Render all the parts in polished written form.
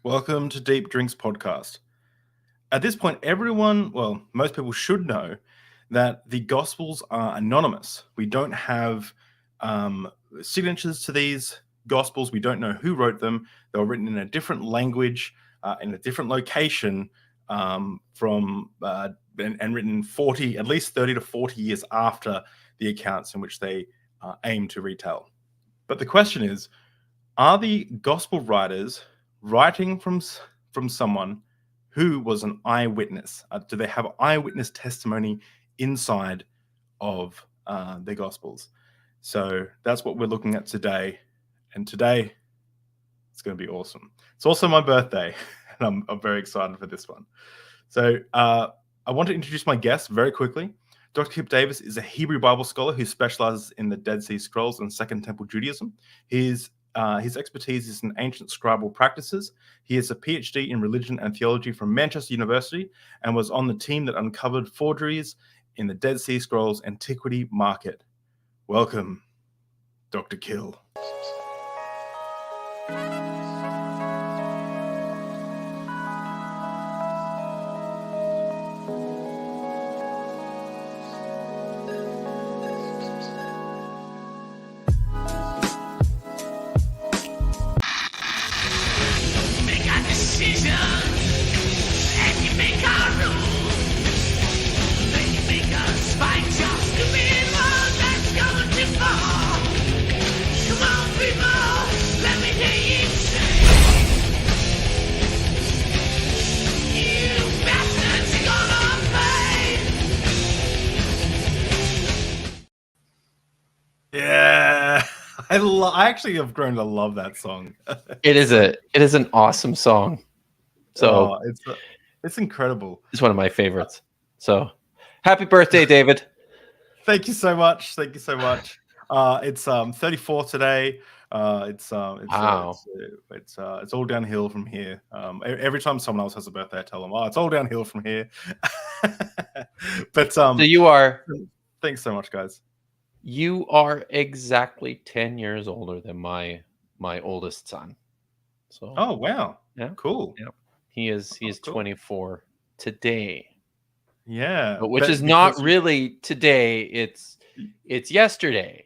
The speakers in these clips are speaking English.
Welcome to Deep Drinks Podcast. At this point, most people should know that the Gospels are anonymous. We don't have signatures to these Gospels. We don't know who wrote them. They were written in a different language, in a different location, and written at least 30 to 40 years after the accounts in which they aim to retell. But the question is, are the Gospel writers writing from someone who was an eyewitness? Do they have eyewitness testimony inside of the Gospels? So that's what we're looking at today. And today, it's going to be awesome. It's also my birthday, and I'm very excited for this one. So I want to introduce my guest very quickly. Dr. Kip Davis is a Hebrew Bible scholar who specializes in the Dead Sea Scrolls and Second Temple Judaism. His expertise is in ancient scribal practices. He has a PhD in religion and theology from Manchester University and was on the team that uncovered forgeries in the Dead Sea Scrolls antiquity market. Welcome, Dr. Kill. Yeah, I actually have grown to love that song. It is an awesome song. So it's incredible. It's one of my favorites. So happy birthday, David. Thank you so much. Thank you so much. It's 34 today. It's all downhill from here. Every time someone else has a birthday, I tell them, it's all downhill from here. But so you are. Thanks so much, guys. You are exactly 10 years older than my oldest son. So oh wow, yeah, cool. Yeah, he is 24 today. Yeah, which is not really today. It's yesterday.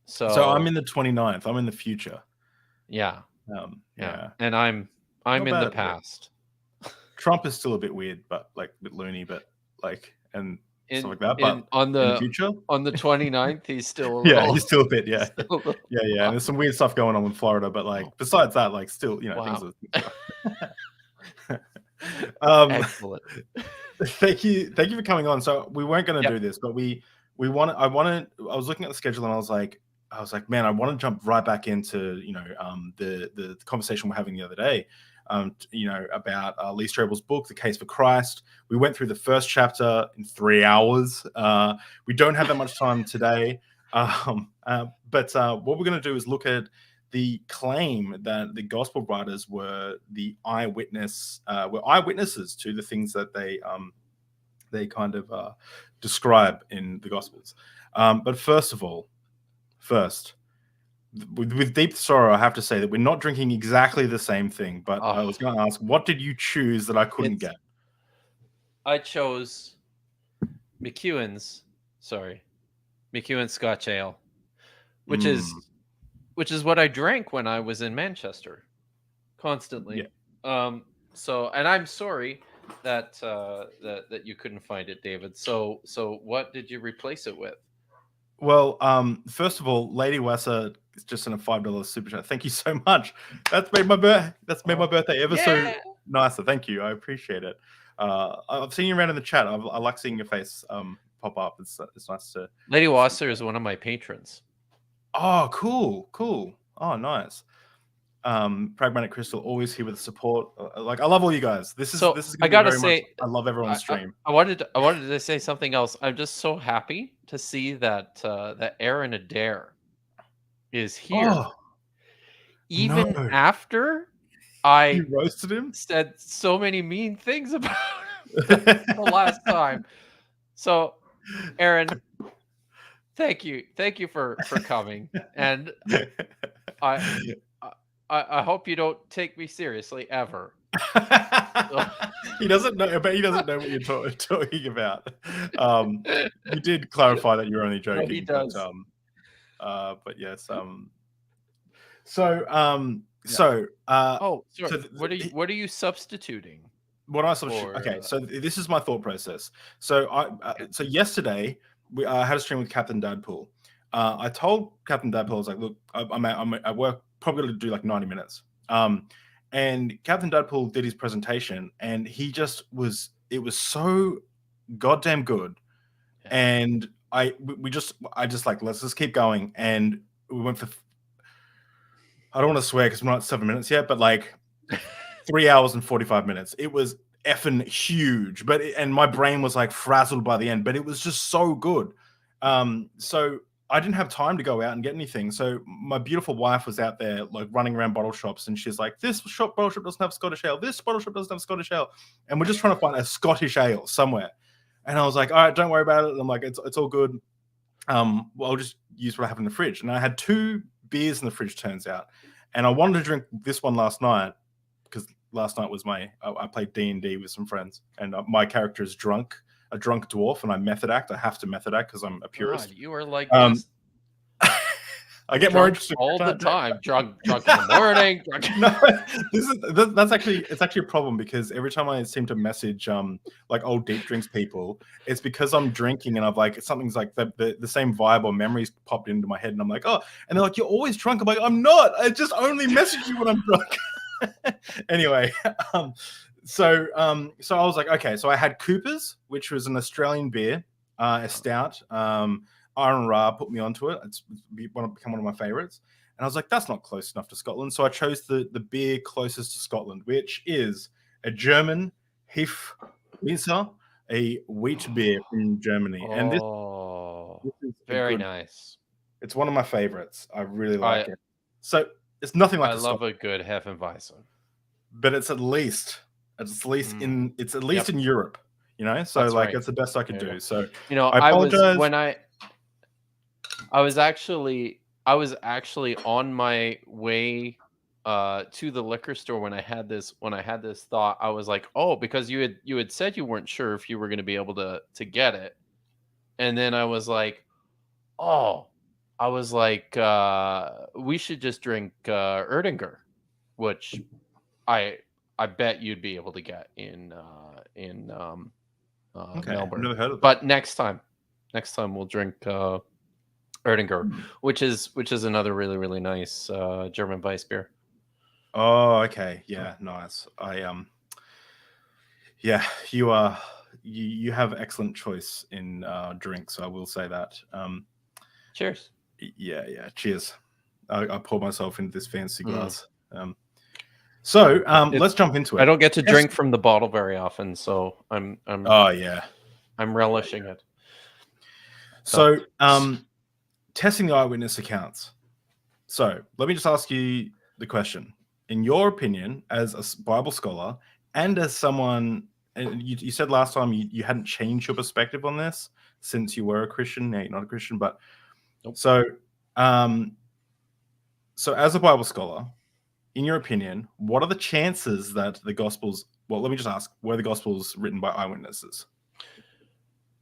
So I'm in the 29th. I'm in the future. Yeah. And I'm in the past. Trump is still a bit weird, but like a bit loony, but like and stuff like that. But on the future, on the 29th, he's still he's still a bit, yeah. And there's some weird stuff going on in Florida, but like besides that, like still, things are excellent. Thank you for coming on. So we weren't going to do this, but I was looking at the schedule and I was like, man, I want to jump right back into the conversation we're having the other day. About Lee Strobel's book, The Case for Christ. We went through the first chapter in 3 hours. We don't have that much time today. But what we're going to do is look at the claim that the gospel writers were eyewitnesses to the things that they kind of describe in the Gospels. But first, with deep sorrow, I have to say that we're not drinking exactly the same thing. But I was going to ask, what did you choose that I couldn't get? I chose McEwen's Scotch Ale, which is what I drank when I was in Manchester, constantly. Yeah. And I'm sorry that you couldn't find it, David. So what did you replace it with? Well, first of all, Lady Wesser is just in a $5 super chat. Thank you so much. That's made my birthday ever so nicer. Thank you. I appreciate it. I've seen you around in the chat. I like seeing your face pop up. It's nice to. Lady Wasser is one of my patrons. Oh, cool. Oh, nice. Pragmatic Crystal, always here with the support. I love all you guys. This is I gotta say, I love everyone's stream. I wanted to say something else. I'm just so happy to see that that Aaron Adair is here, even after I roasted him, said so many mean things about him the last time. So, Aaron, thank you for coming, and I hope you don't take me seriously ever. He doesn't know, but he doesn't know what you're talking about. You did clarify that you're only joking. No, he does. But yes. Sorry. So What are you substituting? What I substitute? Okay, so this is my thought process. So so yesterday I had a stream with Captain Dadpool. I told Captain Dadpool, I was like, look, I'm at work, probably going to do like 90 minutes. And Captain Dadpool did his presentation, and it was so goddamn good. Yeah. And I just like, let's just keep going. And we went for, I don't want to swear because we're not at 7 minutes yet, but like 3 hours and 45 minutes. It was effing huge, and my brain was like frazzled by the end, but it was just so good. So I didn't have time to go out and get anything. So my beautiful wife was out there like running around bottle shops, and she's like, this bottle shop doesn't have Scottish ale. This bottle shop doesn't have Scottish ale. And we're just trying to find a Scottish ale somewhere. And I was like, all right, don't worry about it. And I'm like, it's all good. Well, I'll just use what I have in the fridge. And I had 2 beers in the fridge, turns out. And I wanted to drink this one last night because last night was I played D&D with some friends, and my character is a drunk dwarf, and I method act. I have to method act because I'm a purist. God, you are like I get more interesting all the time. Drunk in the morning. No, that's actually a problem, because every time I seem to message like old deep drinks people, it's because I'm drinking and I've like something's like the same vibe or memories popped into my head, and I'm like, oh, and they're like, you're always drunk. I'm like, I'm not. I just only message you when I'm drunk. Anyway, so I was like, okay, so I had Cooper's, which was an Australian beer, a stout. Iron Ra put me onto it. It's become one of my favorites. And I was like, that's not close enough to Scotland. So I chose the beer closest to Scotland, which is a German Hefeweizen, a wheat beer from Germany. And this is very nice. It's one of my favorites. I really like it. So it's nothing like I love a good Hefeweizen. But it's at least in Europe, you know. So that's like it's the best I could do. So I apologize. I was actually on my way to the liquor store when I had this thought. I was like, oh, because you had said you weren't sure if you were going to be able to get it, and then I was like, we should just drink Erdinger, which I bet you'd be able to get in Melbourne. I've never heard of that. But next time we'll drink Erdinger, which is another really, really nice German Weiss beer. Oh, okay, yeah, nice. Yeah, you have excellent choice in drinks. I will say that. Cheers. Yeah. Cheers. I poured myself into this fancy glass. So let's jump into it. I don't get to drink from the bottle very often, so I'm relishing it. So testing the eyewitness accounts. So let me just ask you the question. In your opinion, as a Bible scholar and as someone, and you said last time you hadn't changed your perspective on this since you were a Christian. Now you're not a Christian, but nope. So as a Bible scholar, in your opinion, what are the chances that the Gospels, well, let me just ask, were the Gospels written by eyewitnesses?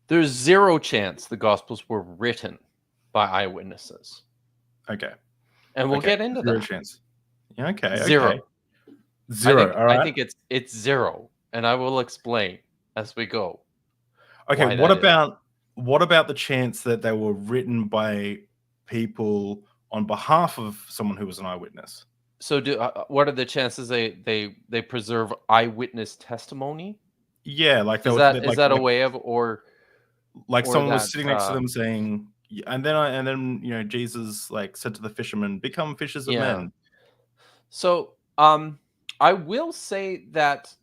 There's zero chance the Gospels were written by eyewitnesses. Okay. And we'll get into zero that. Chance. Yeah, okay. Zero. Okay. Zero. All right. I think it's zero, and I will explain as we go. Okay. What about the chance that they were written by people on behalf of someone who was an eyewitness? So, what are the chances they preserve eyewitness testimony? Yeah, like is that a way of like someone was sitting next to them saying, and then Jesus like said to the fishermen, "Become fishers of men." So I will say that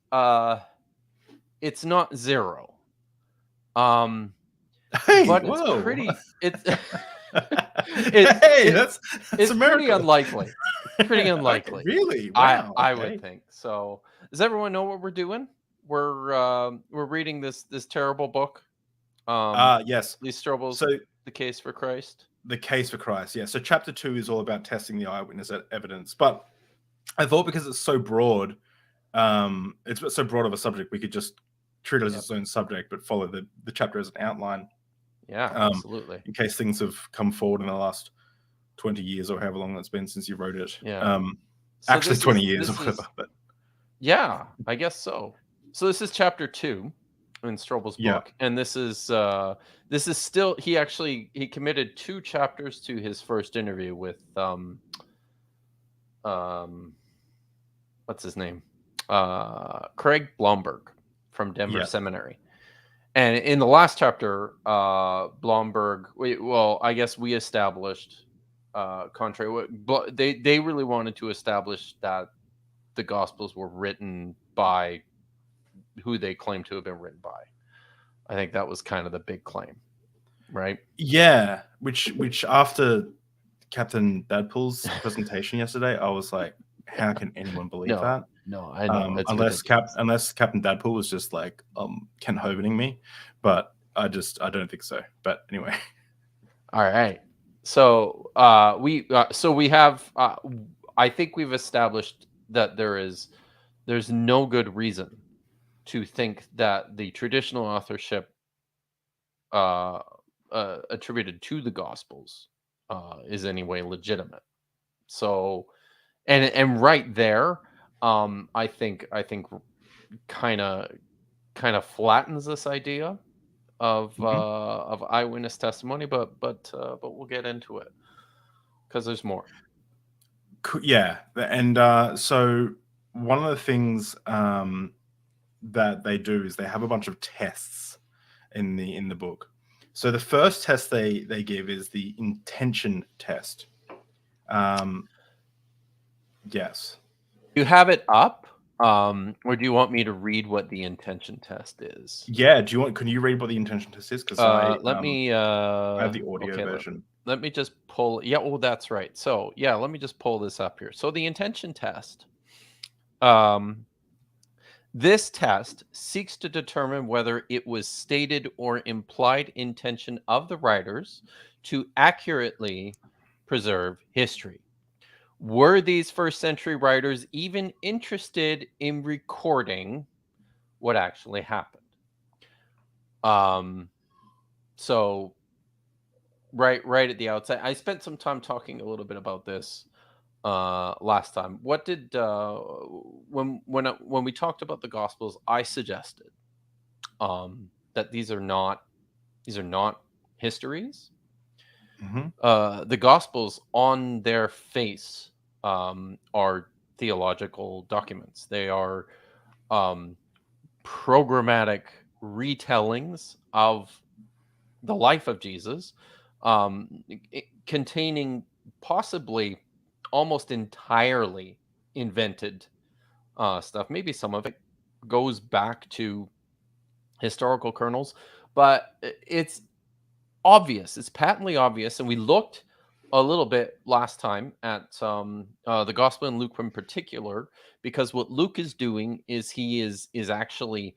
it's not zero. Hey, but whoa. It's that's pretty unlikely. Pretty unlikely. Really? Wow. I would think so. Does everyone know what we're doing? We're reading this terrible book. Yes. Lee Strobel's The Case for Christ. The Case for Christ. Yeah. So chapter 2 is all about testing the eyewitness evidence. But I thought because it's so broad, it's so broad of a subject, we could just treat it as its own subject, but follow the chapter as an outline. Yeah, absolutely. In case things have come forward in the last 20 years or however long that's been since you wrote it. Yeah. So actually 20 years or whatever. But yeah, I guess so. So this is chapter 2 in Strobel's book, and this is still he committed 2 chapters to his first interview with what's his name? Craig Blomberg from Denver Seminary. And in the last chapter, Blomberg, I guess we established, contrary, they really wanted to establish that the Gospels were written by who they claim to have been written by. I think that was kind of the big claim, right? Yeah, which after Captain Dadpool's presentation yesterday, I was like, how can anyone believe that? No, I know. Unless Captain Dadpool was just like Ken Hovening me, but I don't think so. But anyway. All right. So we have I think we've established that there's no good reason to think that the traditional authorship attributed to the Gospels is any way legitimate. So and right there, I think kind of flattens this idea of eyewitness testimony, but we'll get into it because there's more. Yeah, and so one of the things that they do is they have a bunch of tests in the book. So the first test they give is the intention test. Yes. You have it up, or do you want me to read what the intention test is? Yeah. Can you read what the intention test is? Because I have the audio version. Let me just pull. Yeah, well, that's right. So yeah, let me just pull this up here. So the intention test. This test seeks to determine whether it was stated or implied intention of the writers to accurately preserve history. Were these first century writers even interested in recording what actually happened? So right at the outset, I spent some time talking a little bit about this last time. What did when we talked about the Gospels, I suggested that these are not histories. Mm-hmm. The Gospels on their face are theological documents. They are programmatic retellings of the life of Jesus, containing possibly almost entirely invented stuff. Maybe some of it goes back to historical kernels, but it's obvious. It's patently obvious. And we looked a little bit last time at the Gospel in Luke in particular, because what Luke is doing is he is actually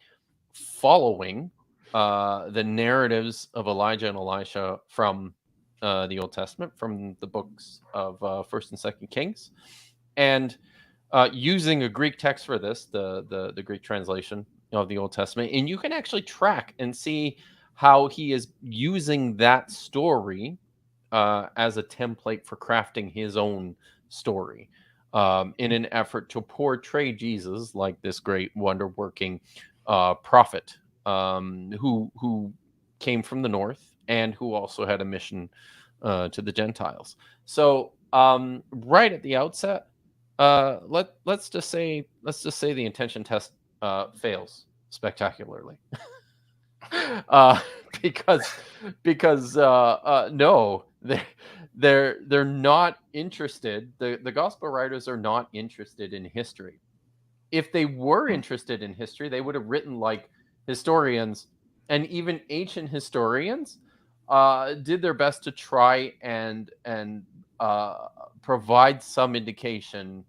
following the narratives of Elijah and Elisha from the Old Testament, from the books of First and Second Kings, and using a Greek text for this, the Greek translation of the Old Testament, and you can actually track and see how he is using that story as a template for crafting his own story, in an effort to portray Jesus like this great wonder-working prophet who came from the north and who also had a mission to the Gentiles. So right at the outset, let's just say the intention test fails spectacularly. because no, they're not interested. The gospel writers are not interested in history. If they were interested in history, they would have written like historians, and even ancient historians did their best to try and provide some indication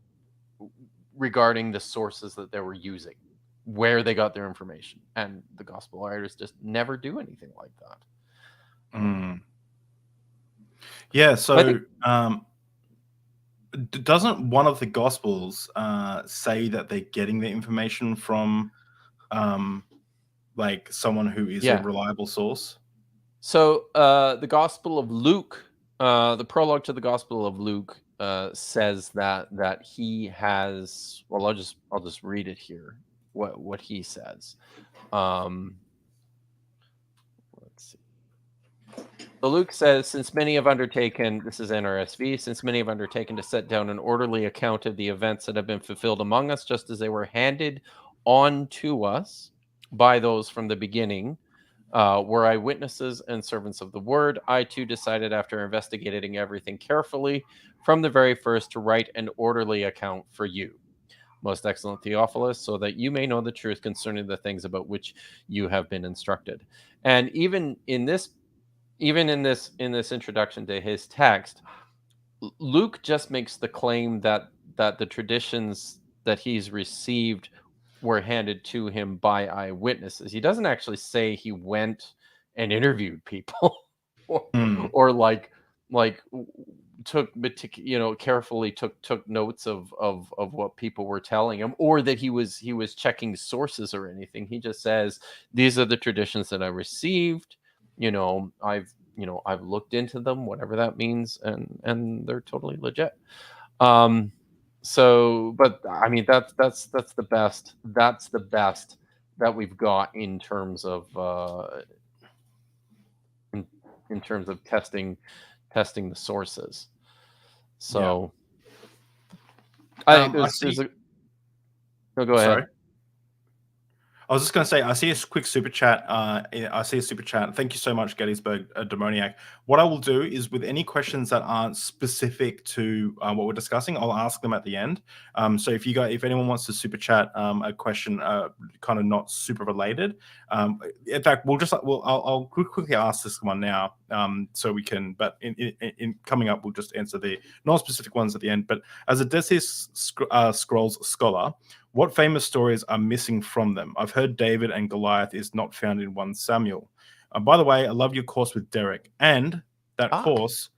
regarding the sources that they were using, where they got their information, and the gospel writers just never do anything like that. Yeah. So doesn't one of the Gospels say that they're getting the information from like someone who is a reliable source? So the Gospel of Luke, the prologue to the Gospel of Luke says that he has. Well, I'll just read it here. What he says. Let's see. So Luke says, since many have undertaken, this is NRSV, since many have undertaken to set down an orderly account of the events that have been fulfilled among us, just as they were handed on to us by those from the beginning, were eyewitnesses and servants of the word, I too decided, after investigating everything carefully from the very first, to write an orderly account for you, most excellent Theophilus, so that you may know the truth concerning the things about which you have been instructed. And even in this introduction to his text, Luke just makes the claim that the traditions that he's received were handed to him by eyewitnesses. He doesn't actually say he went and interviewed people or like took carefully took notes of what people were telling him, or that he was checking sources or anything. He just says, these are the traditions that I received. I've looked into them, whatever that means, and they're totally legit. So, but I mean, that's the best. That's the best that we've got in terms of in terms of testing the sources. So, yeah. go ahead. Sorry. I was just going to say, I see a quick super chat. I see a super chat. Thank you so much, Gettysburg Demoniac. What I will do is, with any questions that aren't specific to what we're discussing, I'll ask them at the end. So if anyone wants to super chat a question kind of not super related, in fact, I'll quickly ask this one now, so we can. But in coming up, we'll just answer the non-specific ones at the end. But as a Dead Sea Scrolls scholar, what famous stories are missing from them? I've heard David and Goliath is not found in 1 Samuel. By the way, I love your course with Derek. And that course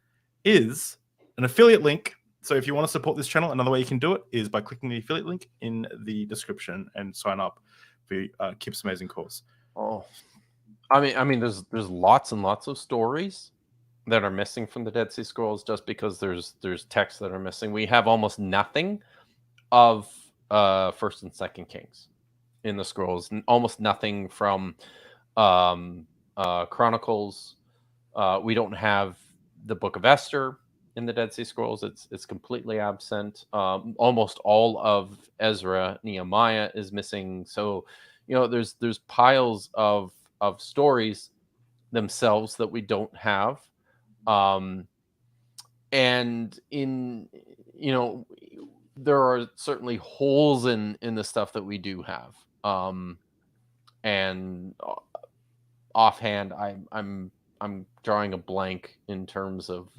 is an affiliate link. So if you want to support this channel, another way you can do it is by clicking the affiliate link in the description and sign up for Kip's amazing course. Oh, I mean, there's lots and lots of stories that are missing from the Dead Sea Scrolls, just because there's texts that are missing. We have almost nothing of First and Second Kings in the scrolls, almost nothing from Chronicles. We don't have the Book of Esther in the Dead Sea Scrolls. It's completely absent. Almost all of Ezra, Nehemiah is missing. So, there's piles of stories themselves that we don't have. And in, there are certainly holes in the stuff that we do have. And offhand, I'm drawing a blank in terms of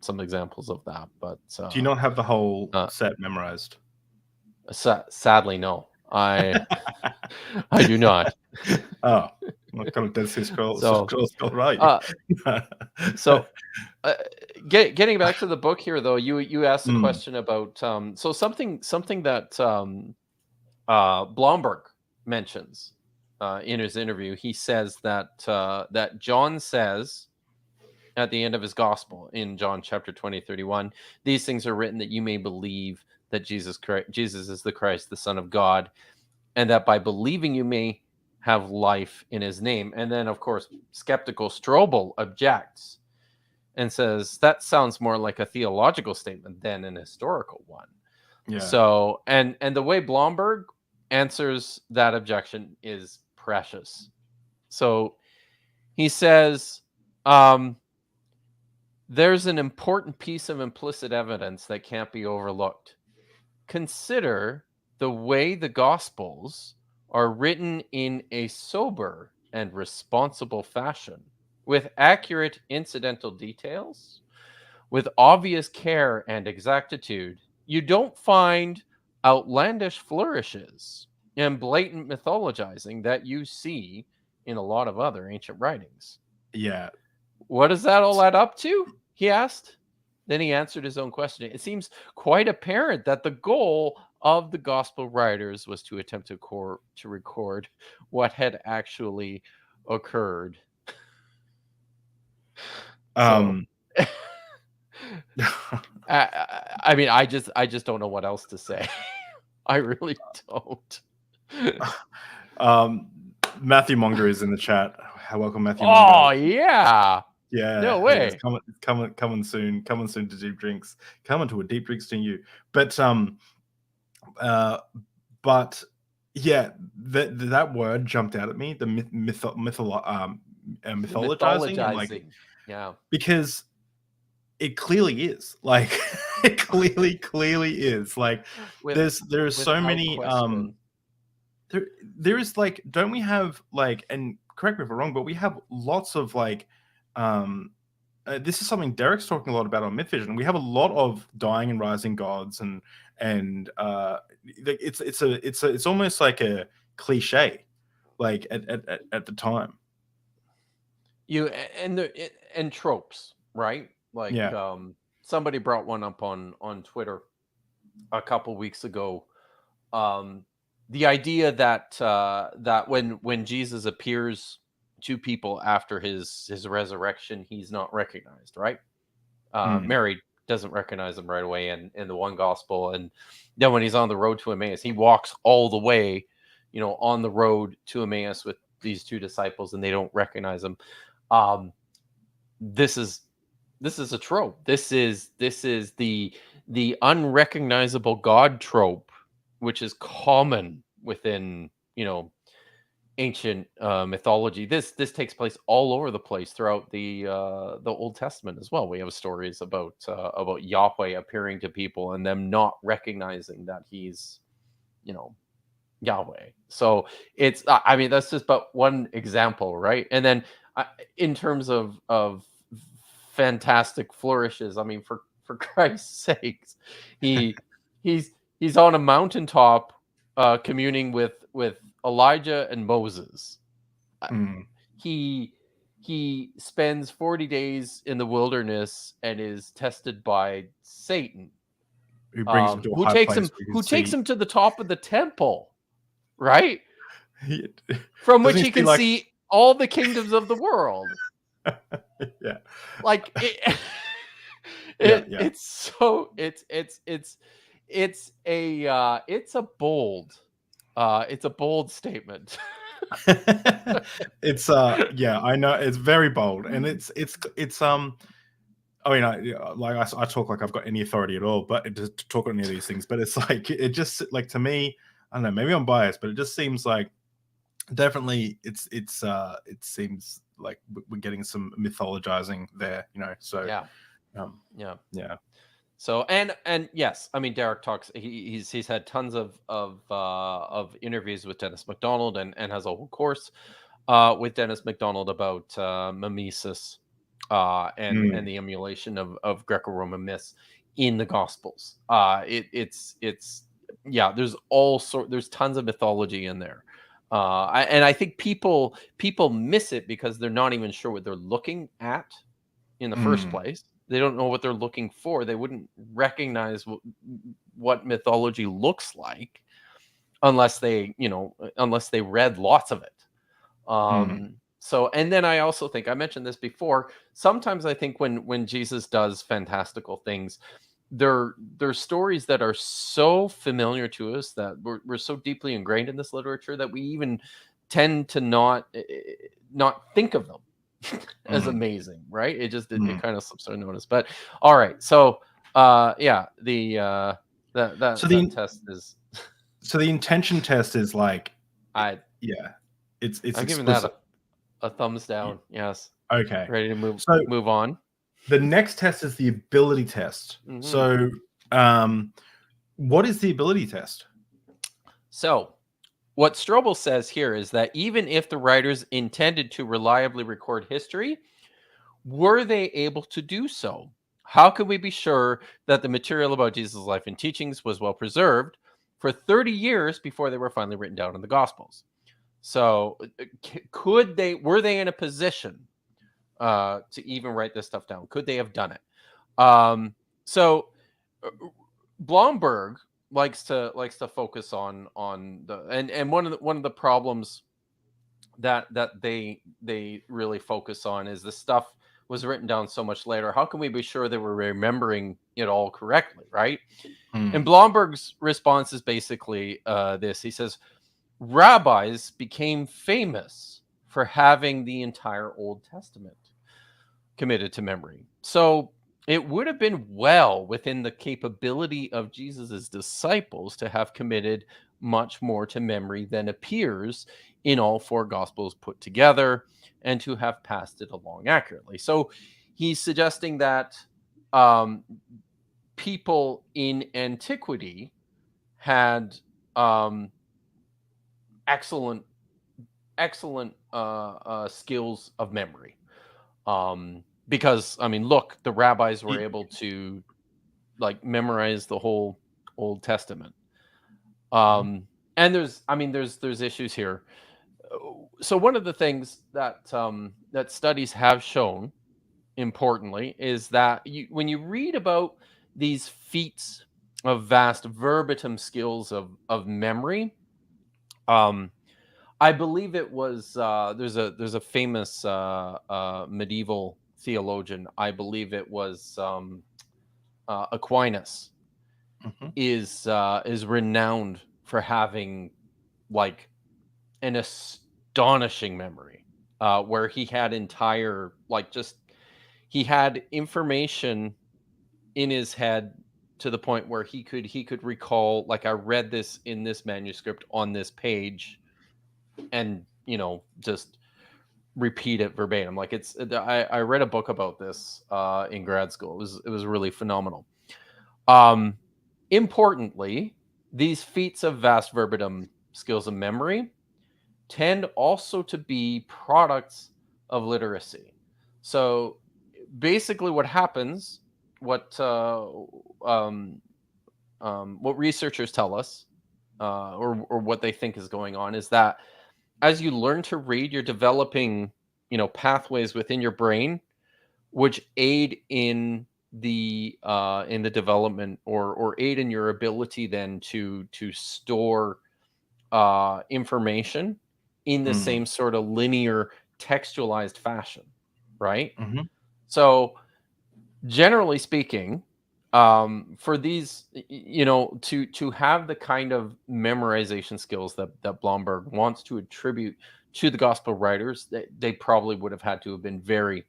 some examples of that. But do you not have the whole set memorized? Sadly, no. I do not. Oh, what kind of Dead Sea Scrolls? Right. So, getting back to the book here, though, you asked a question about so something that Blomberg mentions in his interview. He says that John says at the end of his gospel in John chapter 20:31, these things are written that you may believe that Jesus is the Christ, the Son of God, and that by believing you may have life in his name. And then, of course, skeptical Strobel objects and says that sounds more like a theological statement than an historical one. Yeah. So, and the way Blomberg answers that objection is precious. So he says, there's an important piece of implicit evidence that can't be overlooked. Consider the way the Gospels are written in a sober and responsible fashion, with accurate incidental details, with obvious care and exactitude. You don't find outlandish flourishes and blatant mythologizing that you see in a lot of other ancient writings. Yeah. What does that all add up to? He asked. Then he answered his own question. It seems quite apparent that the goal of the gospel writers was to attempt to record what had actually occurred. So, I mean, I just don't know what else to say. I really don't. Matthew Monger is in the chat. Welcome, Matthew Oh, Monger. yeah. Yeah. No way. It's coming soon. Coming soon to Deep Drinks. Coming to a Deep Drinks to you. But yeah, that word jumped out at me. The mythologizing. Like, yeah, because it clearly is. Like, it clearly is. Like, there's so many there is, like, don't we have, like, and correct me if I'm wrong, but we have lots of, like, this is something Derek's talking a lot about on Myth Vision. We have a lot of dying and rising gods, and it's almost like a cliche, like at the time. And tropes, right? Like, somebody brought one up on Twitter a couple weeks ago. The idea that that when Jesus appears to people after his resurrection, he's not recognized, right? Mary doesn't recognize him right away in the one gospel, and then when he's on the road to Emmaus, he walks all the way, on the road to Emmaus with these two disciples, and they don't recognize him. This is a trope. This is the unrecognizable God trope, which is common within ancient mythology. This takes place all over the place throughout the Old Testament as well. We have stories about Yahweh appearing to people and them not recognizing that he's Yahweh. So it's I mean, that's just but one example, right? And then in terms of fantastic flourishes, I mean, for Christ's sakes, he's on a mountaintop communing with Elijah and Moses. He spends 40 days in the wilderness and is tested by Satan, who takes him to the top of the temple, right? From which he can see all the kingdoms of the world. Yeah. Like it's a bold statement. It's I know it's very bold, and it's I mean, I talk like I've got any authority at all, but to talk on any of these things, but it's like, it just, like, to me, I don't know, maybe I'm biased, but it just seems like definitely it seems like we're getting some mythologizing there, so yeah. So and yes, I mean, Derek talks. He's had tons of interviews with Dennis McDonald, and has a whole course with Dennis McDonald about mimesis and the emulation of Greco-Roman myths in the Gospels. It's there's tons of mythology in there. And I think people miss it because they're not even sure what they're looking at in the first place. They don't know what they're looking for. They wouldn't recognize what mythology looks like unless they read lots of it. So, and then I also think, I mentioned this before, sometimes I think when Jesus does fantastical things, they're stories that are so familiar to us, that we're so deeply ingrained in this literature, that we even tend to not think of them as amazing, right? It kind of slips unnoticed. But all right, so the test is so the intention test is like, I'm giving that a thumbs down. Yes. Okay. Ready to move on. The next test is the ability test. So what is the ability test? So what Strobel says here is that even if the writers intended to reliably record history, were they able to do so? How can we be sure that the material about Jesus' life and teachings was well preserved for 30 years before they were finally written down in the Gospels? So were they in a position to even write this stuff down? Could they have done it? So Blomberg likes to focus on the and one of the problems that they really focus on is the stuff was written down so much later. How can we be sure that we're remembering it all correctly, right? And Blomberg's response is basically this. He says, rabbis became famous for having the entire Old Testament committed to memory. So it would have been well within the capability of Jesus's disciples to have committed much more to memory than appears in all four gospels put together, and to have passed it along accurately. So he's suggesting that people in antiquity had excellent skills of memory. Because I mean, look, the rabbis were able to like memorize the whole Old Testament. And there's issues here. So one of the things that that studies have shown, importantly, is that when you read about these feats of vast verbatim skills of memory, I believe it was there's a famous medieval theologian. I believe it was Aquinas is renowned for having like an astonishing memory, where he had entire he had information in his head to the point where he could recall, like, I read this in this manuscript on this page, and just repeat it verbatim. Like, I read a book about this in grad school. It was really phenomenal. Importantly, these feats of vast verbatim skills of memory tend also to be products of literacy. So basically what happens, what researchers tell us, or what they think is going on, is that as you learn to read, you're developing, pathways within your brain which aid in the development, or aid in your ability then to store information in the same sort of linear textualized fashion, right? So generally speaking, for these, to have the kind of memorization skills that Blomberg wants to attribute to the gospel writers, they probably would have had to have been very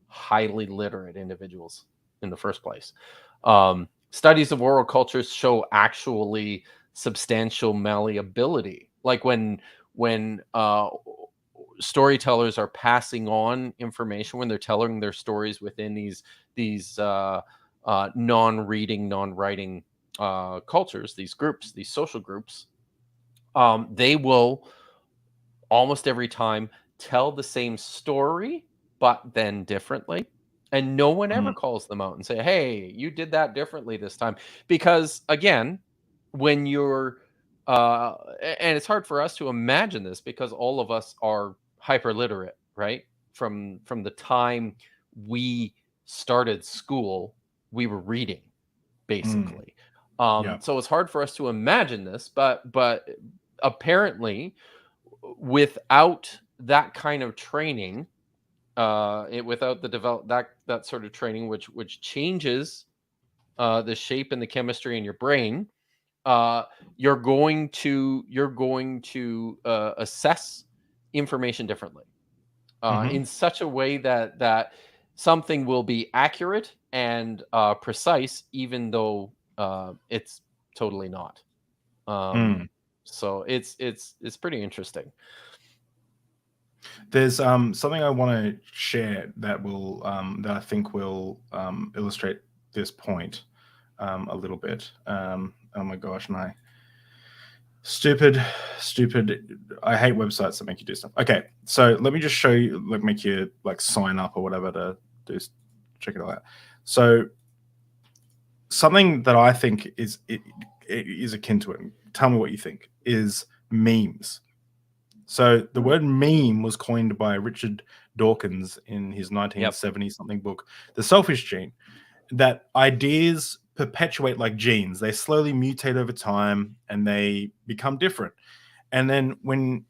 highly literate individuals in the first place. Studies of oral cultures show actually substantial malleability, like when storytellers are passing on information, when they're telling their stories within these non-reading, non-writing cultures, these groups, these social groups, they will almost every time tell the same story, but then differently. And no one ever calls them out and say, hey, you did that differently this time. Because again, when you're, and it's hard for us to imagine this because all of us are hyper literate, right? From the time we started school, we were reading, basically. So it's hard for us to imagine this, but apparently without that kind of training, without that sort of training, which changes the shape and the chemistry in your brain, you're going to assess information differently, in such a way that something will be accurate and precise, even though it's totally not. So it's pretty interesting. There's something I want to share that will that I think will illustrate this point a little bit. Oh my gosh, and stupid. I hate websites that make you do stuff. Okay, so let me just show you, like, make you like sign up or whatever to do. Check it all out. So something that I think is akin to it. Tell me what you think. Is memes. So the word meme was coined by Richard Dawkins in his 1970 something book, The Selfish Gene. that ideas perpetuate like genes. They slowly mutate over time and they become different. And then when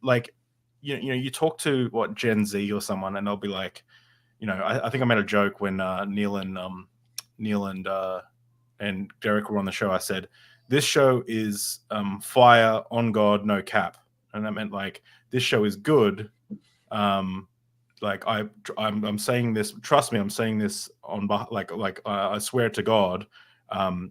like you talk to what Gen Z or someone, and they'll be like, I think I made a joke when Neil and Derek were on the show. I said, this show is fire on God, no cap. And I meant like, this show is good. Like I'm saying this, trust me, I'm saying this on like I swear to God,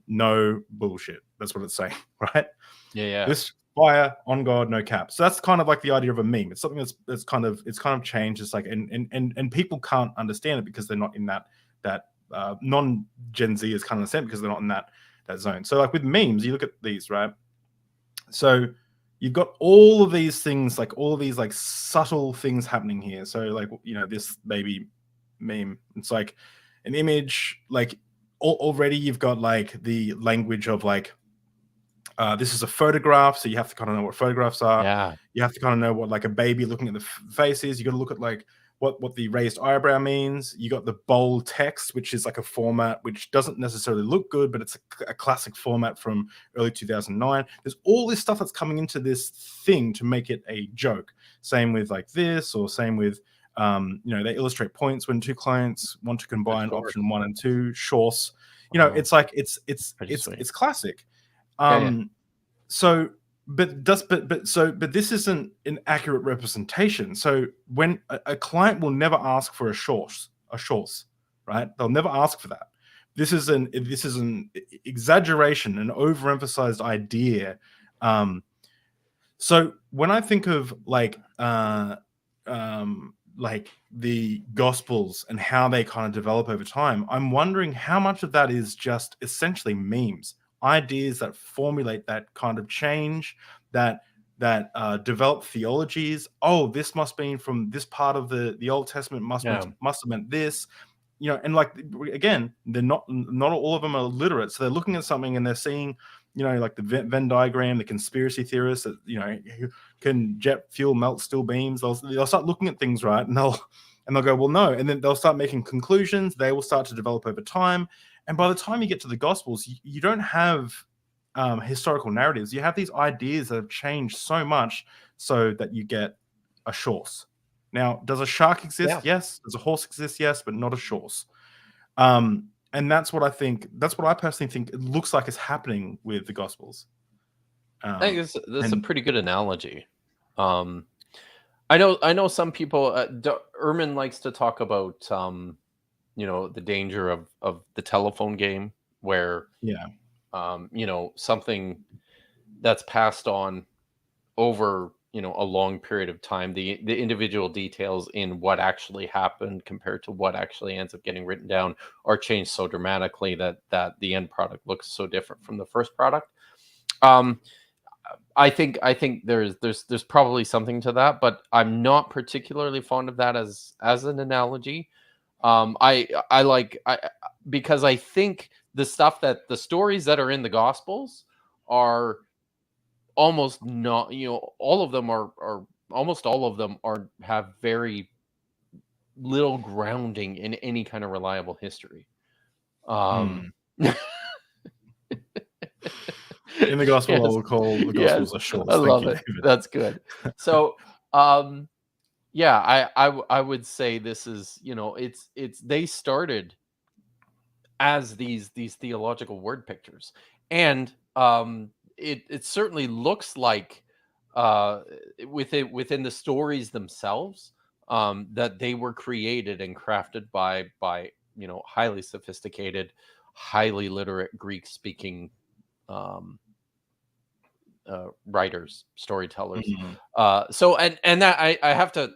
no bullshit. That's what it's saying, right? Yeah. This fire on God, no cap. So that's kind of like the idea of a meme. It's something that's kind of changed. It's like and people can't understand it because they're not in that non Gen Z is kind of understand because they're not in that zone. So like with memes, you look at these, right? So you've got all of these things, like all of these like subtle things happening here. So like this baby meme, it's like an image, like already you've got like the language of like this is a photograph, so you have to kind of know what photographs are. Yeah. You have to kind of know what like a baby looking at the face is. You got to look at like what the raised eyebrow means. You got the bold text, which is like a format which doesn't necessarily look good, but it's a classic format from early 2009. There's all this stuff that's coming into this thing to make it a joke. Same with like this, or same with they illustrate points when two clients want to combine option 1 and 2 shorts. It's like it's classic. So but this isn't an accurate representation. So when a client will never ask for a shorts, right? They'll never ask for that. This is an exaggeration, an overemphasized idea. So when I think of like the Gospels and how they kind of develop over time, I'm wondering how much of that is just essentially memes, ideas that formulate that kind of change, that develop theologies. Oh, this must be from this part of the Old Testament, must have meant this, and like again, they're not all of them are literate, so they're looking at something and they're seeing like the Venn diagram, the conspiracy theorists that can jet fuel melt steel beams. They'll start looking at things, right, and they'll go, well, no, and then they'll start making conclusions. They will start to develop over time, and by the time you get to the Gospels, you don't have historical narratives. You have these ideas that have changed so much so that you get a shorts. Now, does a shark exist? Yes. Does a horse exist? Yes, but not a shorts. And that's what I think. That's what I personally think it looks like is happening with the Gospels. I think that's a pretty good analogy. I know some people. Ehrman likes to talk about the danger of the telephone game, where something that's passed on over a long period of time, the individual details in what actually happened compared to what actually ends up getting written down are changed so dramatically that the end product looks so different from the first product. I think there's probably something to that, but I'm not particularly fond of that as an analogy. Because I think the stories that are in the Gospels are almost not, all of them are almost all of them have very little grounding in any kind of reliable history. In the Gospel, I will call the Gospels a shorts. I love it. David. That's good. So, I would say this is, it's they started as these theological word pictures, and it certainly looks like within the stories themselves that they were created and crafted by highly sophisticated, highly literate Greek speaking writers, storytellers. So and that I have to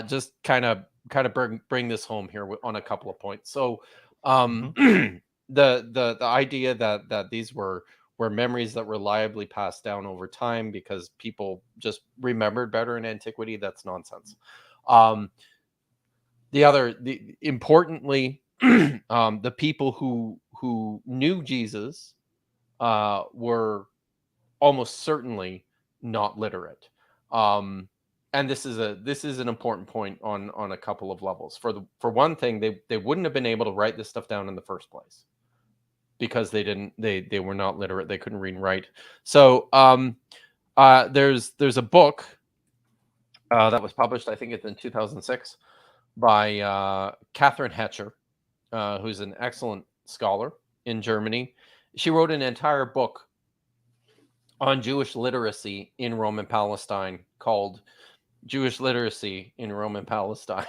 just kind of bring this home here on a couple of points. So the idea that these were memories that reliably passed down over time because people just remembered better in antiquity, that's nonsense. Importantly, the people who knew Jesus were almost certainly not literate. and this is an important point on a couple of levels. For one thing, they wouldn't have been able to write this stuff down in the first place because they were not literate. They couldn't read and write. So there's a book that was published, I think it's in 2006, by Catherine Hetcher, who's an excellent scholar in Germany. She wrote an entire book on Jewish literacy in Roman Palestine called Jewish Literacy in Roman Palestine.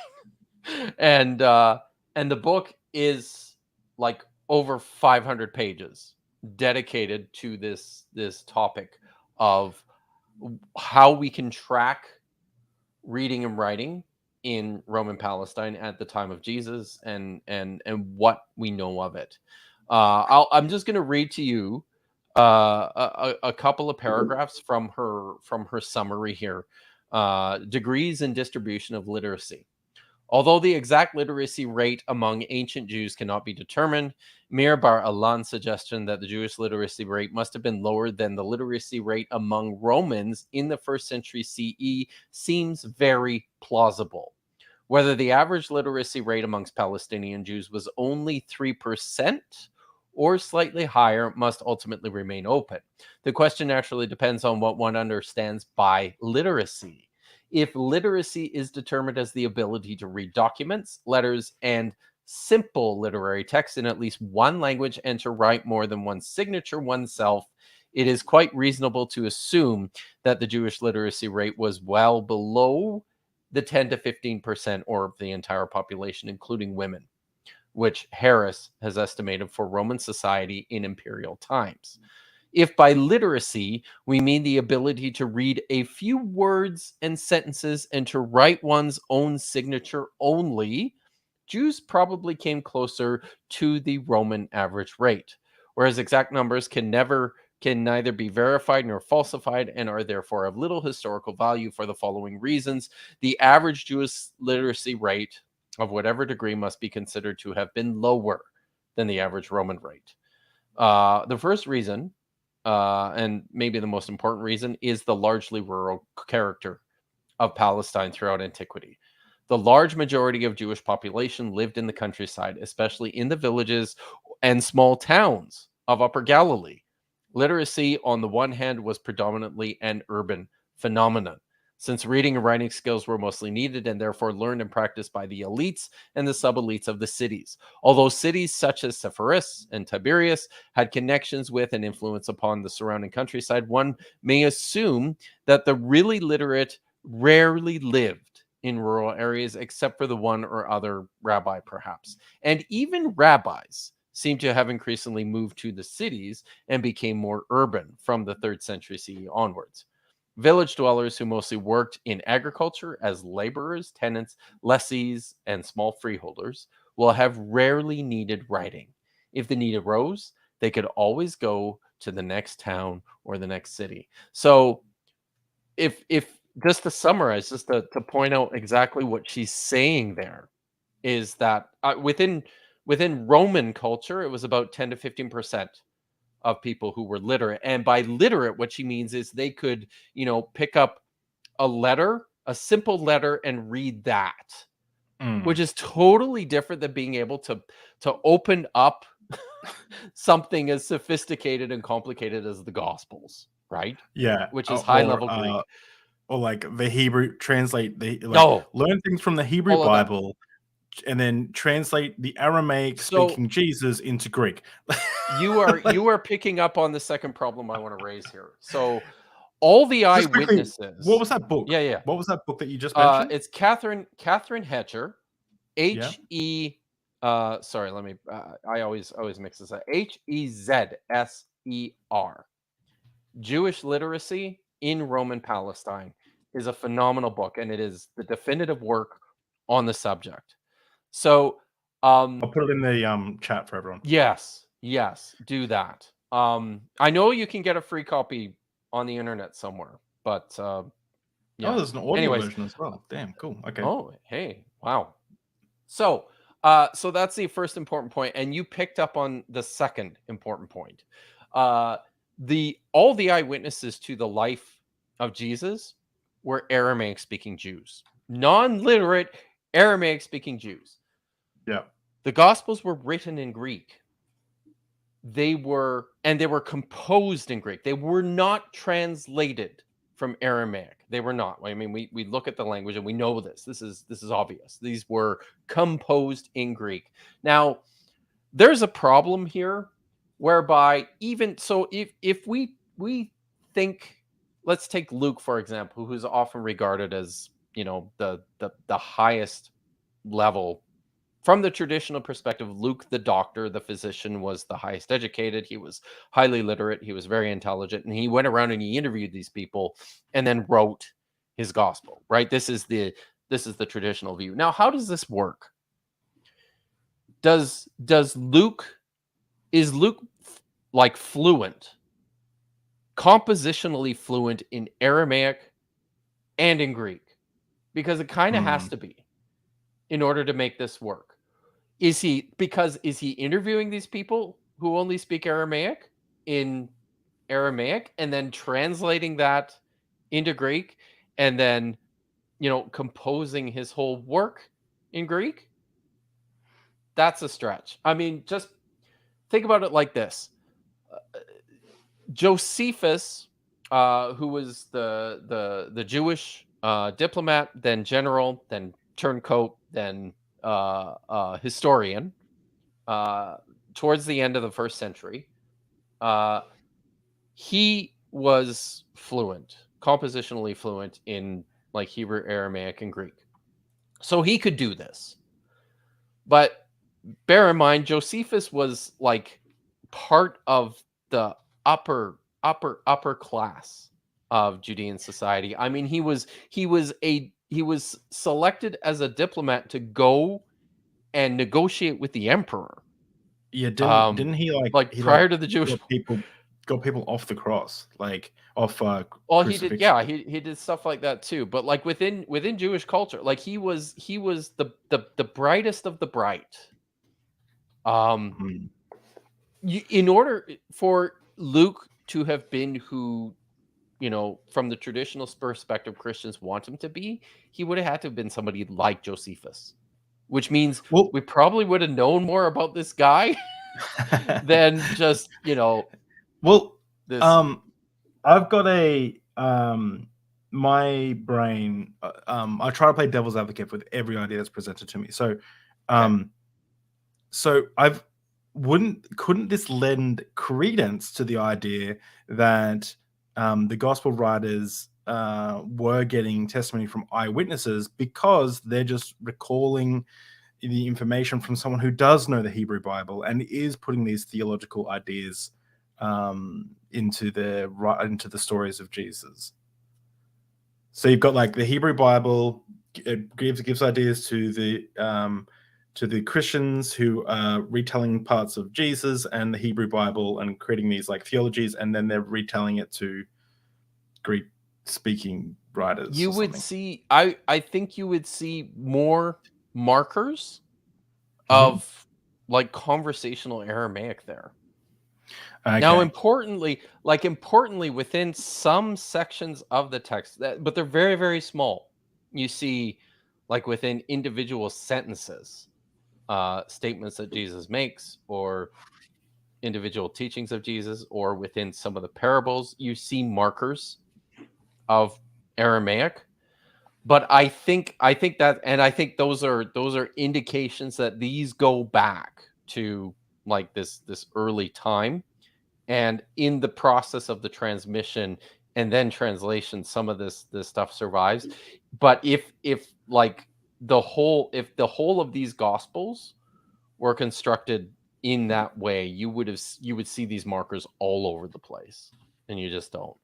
and the book is like over 500 pages dedicated to this topic of how we can track reading and writing in Roman Palestine at the time of Jesus, and what we know of it. I'm just going to read to you a couple of paragraphs from her summary here. Degrees and distribution of literacy. Although the exact literacy rate among ancient Jews cannot be determined, Mir Bar Alan's suggestion that the Jewish literacy rate must have been lower than the literacy rate among Romans in the 1st century CE seems very plausible. Whether the average literacy rate amongst Palestinian Jews was only 3% or slightly higher must ultimately remain open. The question naturally depends on what one understands by literacy. If literacy is determined as the ability to read documents, letters, and simple literary text in at least one language and to write more than one signature oneself, it is quite reasonable to assume that the Jewish literacy rate was well below the 10 to 15% or of the entire population, including women, which Harris has estimated for Roman society in imperial times. If by literacy we mean the ability to read a few words and sentences and to write one's own signature only, Jews probably came closer to the Roman average rate, whereas exact numbers can neither be verified nor falsified and are therefore of little historical value for the following reasons. The average Jewish literacy rate of whatever degree must be considered to have been lower than the average Roman rate. The first reason, and maybe the most important reason, is the largely rural character of Palestine throughout antiquity. The large majority of Jewish population lived in the countryside, especially in the villages and small towns of Upper Galilee. Literacy, on the one hand, was predominantly an urban phenomenon, since reading and writing skills were mostly needed and therefore learned and practiced by the elites and the sub-elites of the cities. Although cities such as Sepphoris and Tiberias had connections with and influence upon the surrounding countryside, one may assume that the really literate rarely lived in rural areas except for the one or other rabbi, perhaps. And even rabbis seem to have increasingly moved to the cities and became more urban from the 3rd century CE onwards. Village dwellers who mostly worked in agriculture as laborers, tenants, lessees, and small freeholders will have rarely needed writing. If the need arose, they could always go to the next town or the next city. So if just to summarize, just to point out exactly what she's saying there, is that within Roman culture, it was about 10 to 15% of people who were literate. And by literate, what she means is they could, pick up a letter, a simple letter, and read that, which is totally different than being able to open up something as sophisticated and complicated as the Gospels, right? Yeah. Which is high level Greek. Or like the Hebrew, learn things from the Hebrew Bible and then translate the Aramaic speaking Jesus into Greek. You are picking up on the second problem I want to raise here. So all the eyewitnesses. Quickly, what was that book? Yeah. What was that book that you just mentioned? It's Catherine Hetcher. Sorry, let me. I always mix this up. Hezser. Jewish Literacy in Roman Palestine is a phenomenal book, and it is the definitive work on the subject. So I'll put it in the chat for everyone. Yes, do that. I know you can get a free copy on the internet somewhere, but yeah. Oh, there's an audio version as well. Damn, cool. Okay. Oh, hey, wow. So that's the first important point, and you picked up on the second important point. All the eyewitnesses to the life of Jesus were Aramaic-speaking Jews, non-literate Aramaic-speaking Jews. Yeah. The Gospels were written in Greek. They were composed in Greek. They were not translated from Aramaic. They were not. I mean, we look at the language and we know this. This is obvious. These were composed in Greek. Now, there's a problem here whereby even so, if we think, let's take Luke, for example, who's often regarded as, you know, the highest level. From the traditional perspective, Luke, the doctor, the physician, was the highest educated. He was highly literate. He was very intelligent. And he went around and he interviewed these people and then wrote his gospel, right? This is the traditional view. Now, how does this work? Is Luke like fluent, compositionally fluent in Aramaic and in Greek? Because it kind of has to be in order to make this work. Is he interviewing these people who only speak Aramaic in Aramaic and then translating that into Greek and then, you know, composing his whole work in Greek? That's a stretch. I mean, just think about it like this. Josephus, who was the Jewish diplomat, then general, then turncoat, then historian, towards the end of the 1st century, he was fluent, compositionally fluent in like Hebrew, Aramaic, and Greek. So he could do this. But bear in mind, Josephus was like part of the upper class of Judean society. I mean, he was selected as a diplomat to go and negotiate with the emperor. Yeah, didn't he prior to the Jewish got people off the cross, like off well, he did, yeah, he did stuff like that too. But like within Jewish culture, like he was the brightest of the bright. In order for Luke to have been who, you know, from the traditional perspective Christians want him to be, he would have had to have been somebody like Josephus, which means we probably would have known more about this guy than just, you know. Well, this. I've got my brain. I try to play devil's advocate with every idea that's presented to me. So, so couldn't this lend credence to the idea that the gospel writers were getting testimony from eyewitnesses because they're just recalling the information from someone who does know the Hebrew Bible and is putting these theological ideas into the stories of Jesus? So you've got like the Hebrew Bible, it gives ideas to the Christians who are retelling parts of Jesus and the Hebrew Bible and creating these like theologies, and then they're retelling it to Greek speaking writers. You would see, I think you would see more markers of like conversational Aramaic there. Okay. Now, importantly, within some sections of the text, but they're very, very small, you see like within individual sentences, statements that Jesus makes, or individual teachings of Jesus, or within some of the parables, you see markers of Aramaic. But I think those are indications that these go back to like this early time, and in the process of the transmission and then translation, some of this stuff survives. But if the whole of these gospels were constructed in that way, you would see these markers all over the place, and you just don't.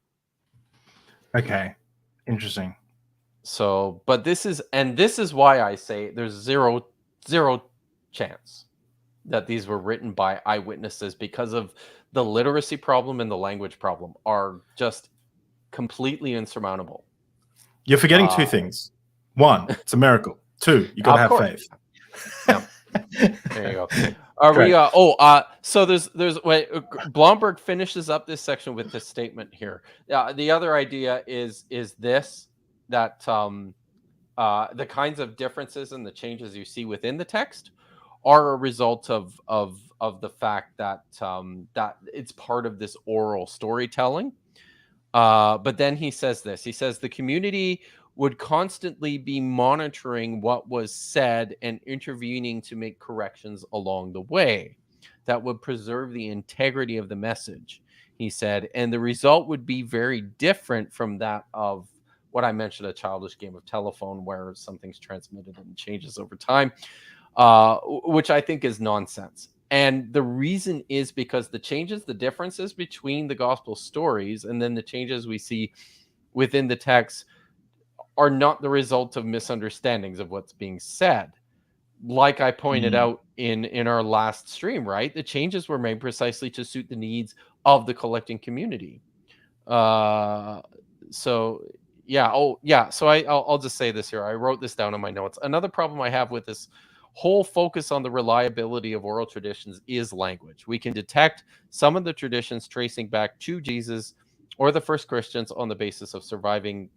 Okay, interesting. So, but this is why I say there's zero chance that these were written by eyewitnesses, because of the literacy problem and the language problem are just completely insurmountable. You're forgetting two things. One, it's a miracle. Two, you gotta have faith. Yeah. There you go. Are we? So there's Blomberg finishes up this section with this statement here. The other idea is this. the kinds of differences and the changes you see within the text are a result of the fact that that it's part of this oral storytelling. But then he says this. He says the community would constantly be monitoring what was said and intervening to make corrections along the way that would preserve the integrity of the message, he said. And the result would be very different from that of what I mentioned, a childish game of telephone where something's transmitted and changes over time, which I think is nonsense. And the reason is because the differences between the gospel stories and then the changes we see within the text are not the result of misunderstandings of what's being said. Like I pointed out in our last stream, right? The changes were made precisely to suit the needs of the collecting community. So yeah. Oh yeah. So I'll just say this here. I wrote this down in my notes. Another problem I have with this whole focus on the reliability of oral traditions is language. We can detect some of the traditions tracing back to Jesus or the first Christians on the basis of surviving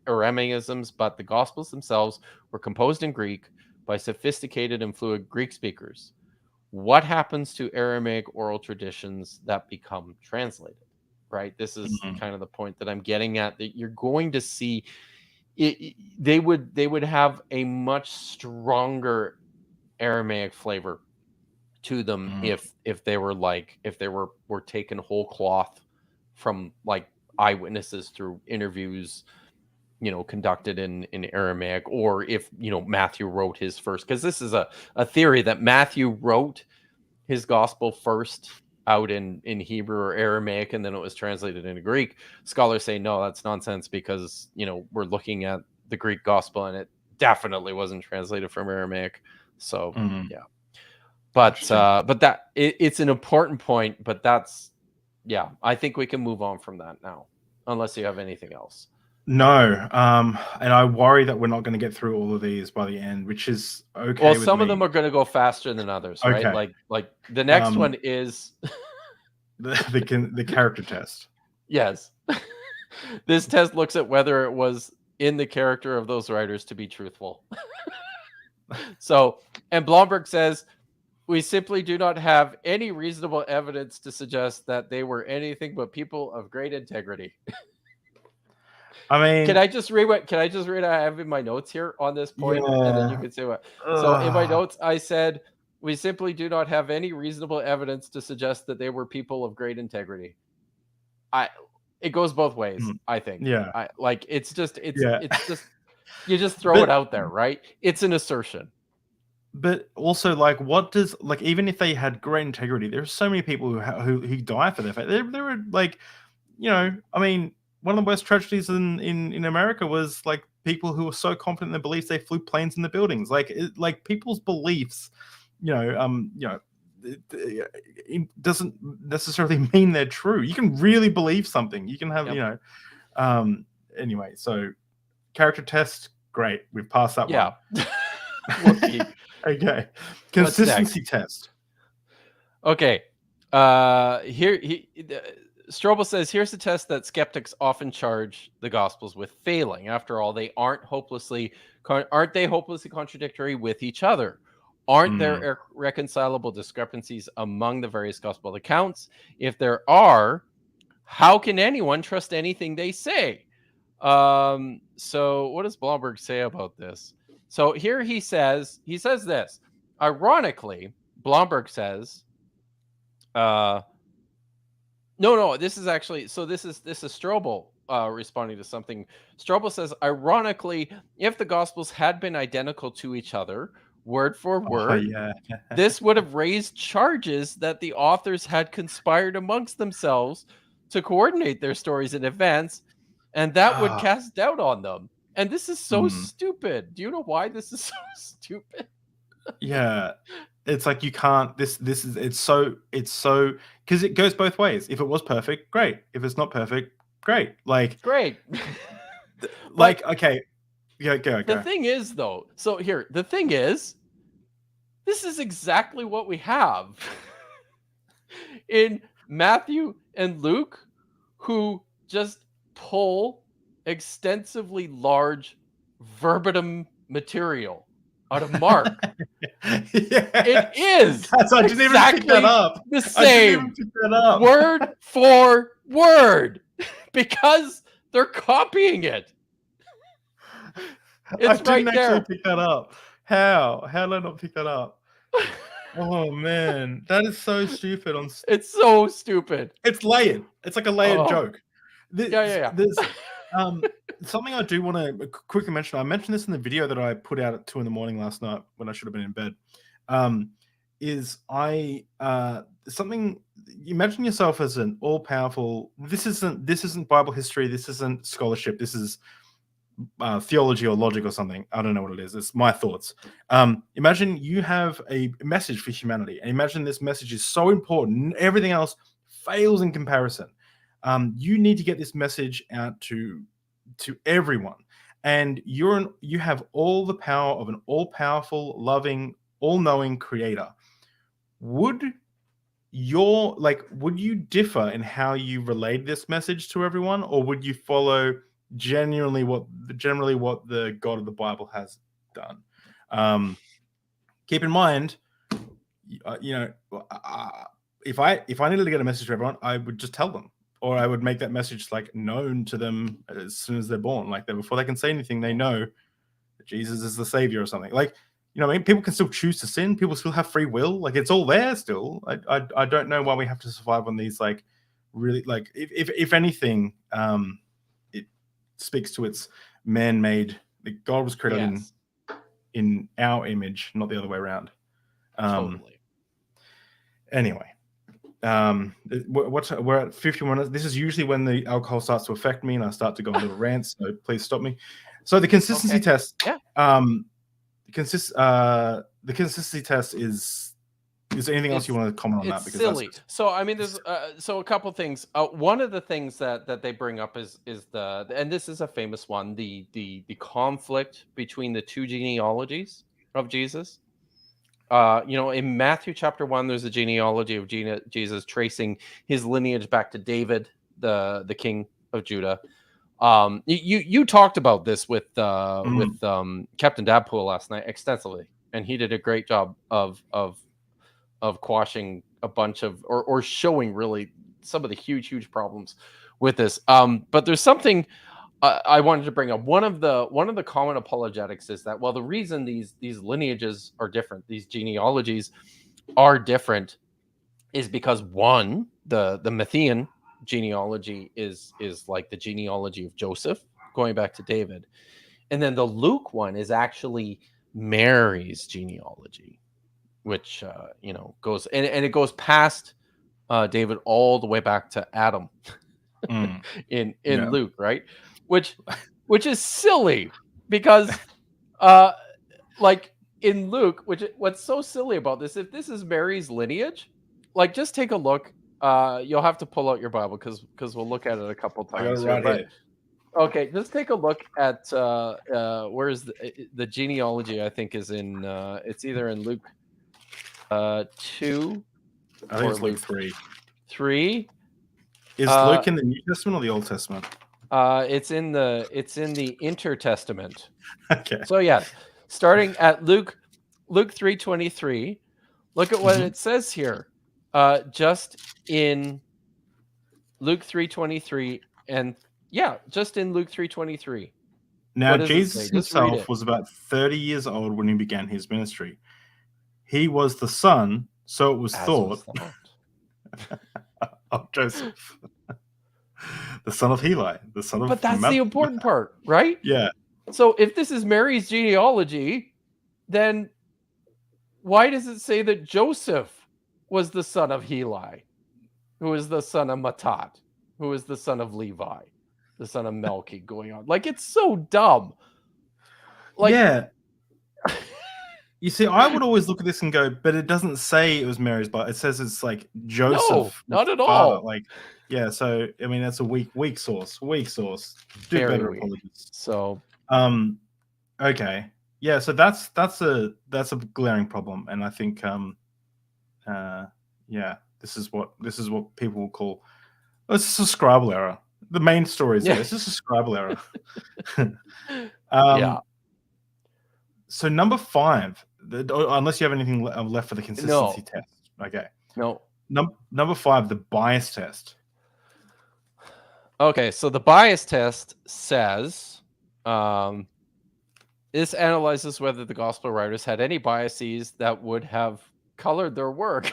Aramaisms, but the Gospels themselves were composed in Greek by sophisticated and fluid Greek speakers. What happens to Aramaic oral traditions that become translated? Right? This is kind of the point that I'm getting at, that you're going to see they would have a much stronger Aramaic flavor to them if they were taken whole cloth from like eyewitnesses through interviews, conducted in Aramaic, or if Matthew wrote his first, because this is a theory that Matthew wrote his gospel first out in Hebrew or Aramaic, and then it was translated into Greek. Scholars say no, that's nonsense, because we're looking at the Greek gospel and it definitely wasn't translated from Aramaic. So yeah, but that it's an important point. But that's I think we can move on from that now, unless you have anything else. No, and I worry that we're not going to get through all of these by the end, which is okay. Well, some of them are going to go faster than others, right? Okay. Like the next one is the character test. Yes. This test looks at whether it was in the character of those writers to be truthful. So, and Blomberg says, we simply do not have any reasonable evidence to suggest that they were anything but people of great integrity. I mean, can I just read what I have in my notes here on this point? Yeah. And then you can say what. So in my notes, I said, we simply do not have any reasonable evidence to suggest that they were people of great integrity. It goes both ways, I think. Yeah. It's just you just throw it out there, right? It's an assertion. But also, like, what does, like, even if they had great integrity, there's so many people who die for their faith. There were, like, I mean, one of the worst tragedies in America was like people who were so confident in their beliefs they flew planes in the buildings. Like people's beliefs, it doesn't necessarily mean they're true. You can really believe something. You can have, anyway. So character test, great. We've passed that one. Okay. Consistency test. Okay. Here Strobel says, here's a test that skeptics often charge the Gospels with failing. After all, aren't they hopelessly contradictory with each other? Aren't there irreconcilable discrepancies among the various Gospel accounts? If there are, how can anyone trust anything they say? So what does Blomberg say about this? So here he says this. Ironically, Blomberg says, no, this is actually, so this is Strobel responding to something. Strobel says, ironically, if the Gospels had been identical to each other, word for word, this would have raised charges that the authors had conspired amongst themselves to coordinate their stories in advance, and that would cast doubt on them. And this is so stupid. Do you know why this is so stupid? Yeah. It's like you can't, it's so because it goes both ways. If it was perfect, great. If it's not perfect, great. Like, great. Like, okay. Go. The thing is, though, so here, the thing is, this is exactly what we have in Matthew and Luke, who just pull extensively large verbatim material out of Mark. It is I didn't even pick that up. the same word for word because they're copying it. It's I didn't actually there. pick that up. How did I not pick that up? Oh man, that is so stupid. It's so stupid. It's layered. It's like a layered joke. Yeah. There's something I do want to quickly mention. I mentioned this in the video that I put out at 2 a.m. last night when I should have been in bed. Something, imagine yourself as an all-powerful. This isn't Bible history. This isn't scholarship. This is theology or logic or something. I don't know what it is. It's my thoughts. Imagine you have a message for humanity, and imagine this message is so important, everything else fails in comparison. You need to get this message out to everyone, and you have all the power of an all-powerful, loving, all-knowing creator. Would you differ in how you relayed this message to everyone, or would you follow generally what the God of the Bible has done? Keep in mind, if I needed to get a message to everyone, I would just tell them, or I would make that message like known to them as soon as they're born, like that before they can say anything, they know that Jesus is the savior or something. Like, you know what I mean? People can still choose to sin. People still have free will. Like, it's all there still. I don't know why we have to survive on these, like, really, like, if anything, it speaks to its man-made. Like, God was created in our image, not the other way around. Totally. Anyway, we're at 51 minutes. This is usually when the alcohol starts to affect me and I start to go on little rants. So please stop me. So the consistency test. Yeah. The consistency test is there anything else you want to comment on that? Because silly. So I mean, there's so a couple things. One of the things that they bring up is and this is a famous one, the conflict between the two genealogies of Jesus. In Matthew chapter 1, there's a genealogy of Jesus tracing his lineage back to David, the king of Judah. You talked about this with Captain Dabpool last night extensively, and he did a great job of quashing a bunch of or showing really some of the huge problems with this. But there's something I wanted to bring up. One of the common apologetics is that, well, the reason these lineages are different, these genealogies are different, is because one, the Matthean genealogy is like the genealogy of Joseph going back to David, and then the Luke one is actually Mary's genealogy, which goes and it goes past David all the way back to Adam in Luke, right? Which is silly because like in Luke, what's so silly about this, if this is Mary's lineage, like, just take a look. You'll have to pull out your Bible because we'll look at it a couple times. I got it right here. Okay, just take a look at where's the genealogy. I think is in it's either in Luke 2. I think it's Luke 3. 3. Is Luke in the New Testament or the Old Testament? It's in the Intertestament. Okay. So yeah, starting at Luke 3:23. Look at what it says here. Just in Luke 3:23, and just in Luke 3:23. Now, Jesus himself was about 30 years old when he began his ministry. He was the son, so it was thought, of Joseph, the son of Heli, the son of. But that's the important part, right? Yeah. So if this is Mary's genealogy, then why does it say that Joseph was the son of Heli, who is the son of Matat, who is the son of Levi, the son of Melchi, going on? Like, it's so dumb. Like, yeah. You see, I would always look at this and go, but it doesn't say it was Mary's, but it says it's like Joseph. No, not at all. Like, yeah. So I mean, that's a weak source. Weak source. Do Very better, weak. apologies. So, okay, yeah. So that's a glaring problem, and I think, this is what people will call. It's a scribal error. The main story is there. It's just a scribal error. So number 5, unless you have anything left for the consistency test. Okay. No. Number 5, the bias test. Okay, so the bias test says this analyzes whether the gospel writers had any biases that would have colored their work.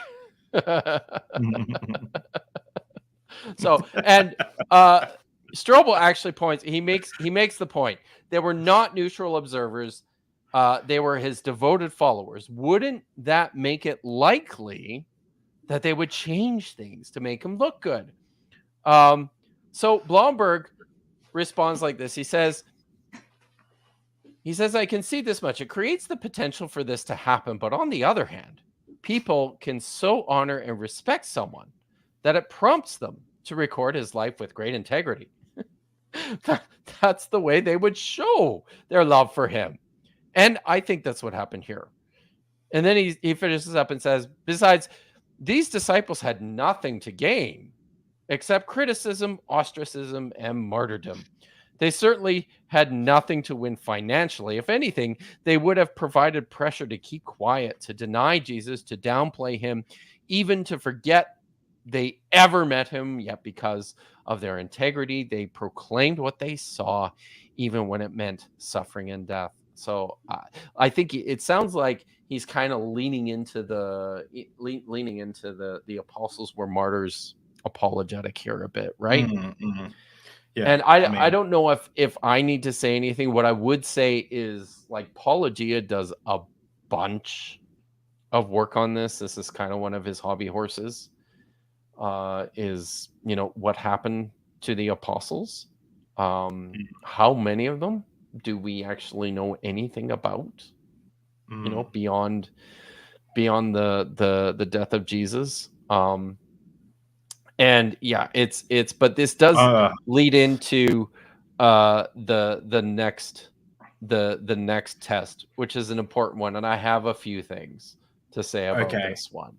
So, and Strobel actually points, he makes the point. They were not neutral observers. They were his devoted followers. Wouldn't that make it likely that they would change things to make him look good? So Blomberg responds like this. He says, I can see this much. It creates the potential for this to happen. But on the other hand, people can so honor and respect someone that it prompts them to record his life with great integrity. That's the way they would show their love for him. And I think that's what happened here. And then he finishes up and says, besides, these disciples had nothing to gain except criticism, ostracism, and martyrdom. They certainly had nothing to win financially. If anything, they would have provided pressure to keep quiet, to deny Jesus, to downplay him, even to forget they ever met him. Yet because of their integrity, they proclaimed what they saw, even when it meant suffering and death. So I think it sounds like he's kind of leaning into the apostles were martyrs apologetic here a bit, right? Mm-hmm. Yeah, and I don't know if I need to say anything. What I would say is, like, Apologia does a bunch of work on this. This is kind of one of his hobby horses. Is, what happened to the apostles? How many of them do we actually know anything about? Beyond the death of Jesus. And yeah, but this does lead into the next test, which is an important one, and I have a few things to say about this one.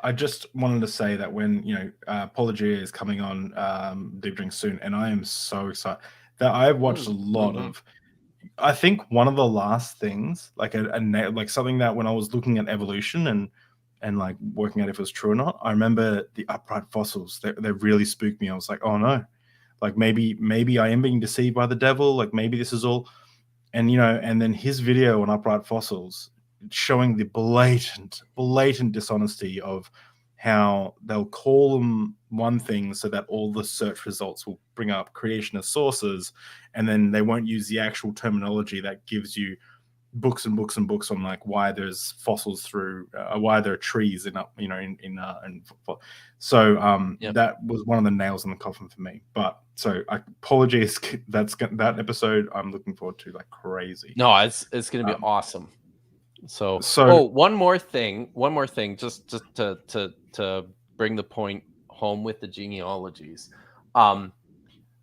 I just wanted to say that when Apologia is coming on Deep Drink soon, and I am so excited that I've watched a lot of. I think one of the last things, like like something that when I was looking at evolution and like working out if it was true or not, I remember the upright fossils. They really spooked me. I was like, oh no, like maybe I am being deceived by the devil. Like maybe this is all, and and then his video on upright fossils showing the blatant dishonesty of how they'll call them one thing so that all the search results will bring up creationist sources, and then they won't use the actual terminology that gives you books and books and books on like why there's fossils through why there are trees in so that was one of the nails in the coffin for me. But so apologies, that episode I'm looking forward to like crazy. No, it's gonna be awesome. So one more thing just to bring the point home with the genealogies.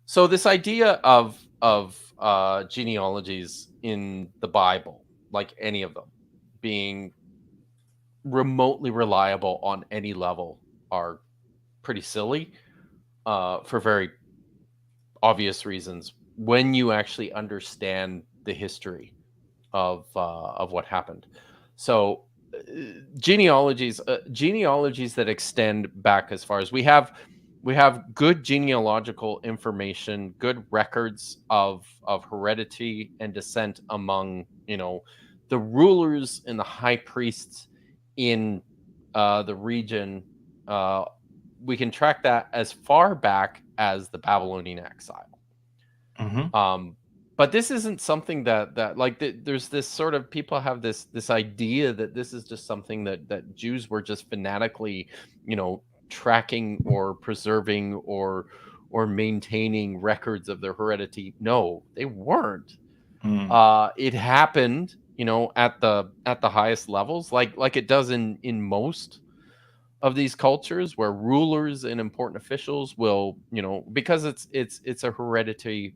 So this idea of genealogies in the Bible, like any of them, being remotely reliable on any level, are pretty silly for very obvious reasons when you actually understand the history of what happened. So genealogies that extend back as far as we have good genealogical information, good records of heredity and descent among the rulers and the high priests in the region. We can track that as far back as the Babylonian exile. But this isn't something that like there's this sort of, people have this idea that this is just something that Jews were just fanatically, tracking or preserving or maintaining records of their heredity. No, they weren't. It happened, at the highest levels, like it does in most of these cultures, where rulers and important officials will, because it's a heredity.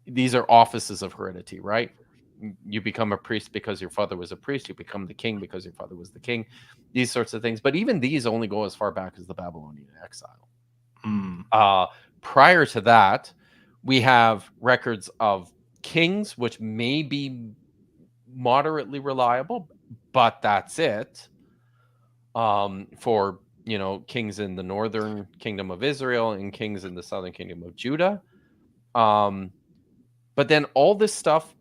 These are offices of heredity, right? You become a priest because your father was a priest. You become the king because your father was the king. These sorts of things. But even these only go as far back as the Babylonian exile. Prior to that, we have records of kings, which may be moderately reliable, but that's it. For kings in the northern kingdom of Israel and kings in the southern kingdom of Judah. But then all this stuff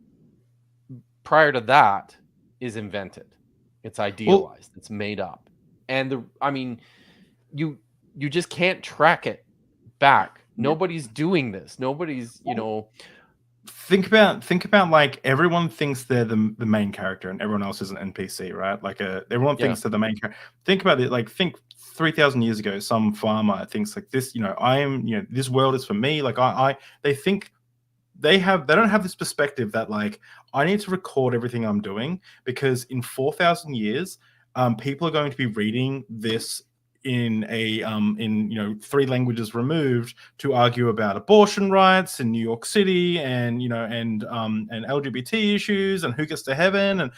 prior to that is invented. It's idealized. It's made up. And you just can't track it back. Nobody's doing this. Nobody's, Think about like everyone thinks they're the main character and everyone else is an NPC, right? Like everyone thinks they're the main character. Think about it. Like think 3,000 years ago, some farmer thinks like this. I am. This world is for me. Like they think they don't have this perspective that like I need to record everything I'm doing because in 4,000 years, people are going to be reading this in a in 3 languages removed to argue about abortion rights in New York City and and LGBT issues and who gets to heaven, and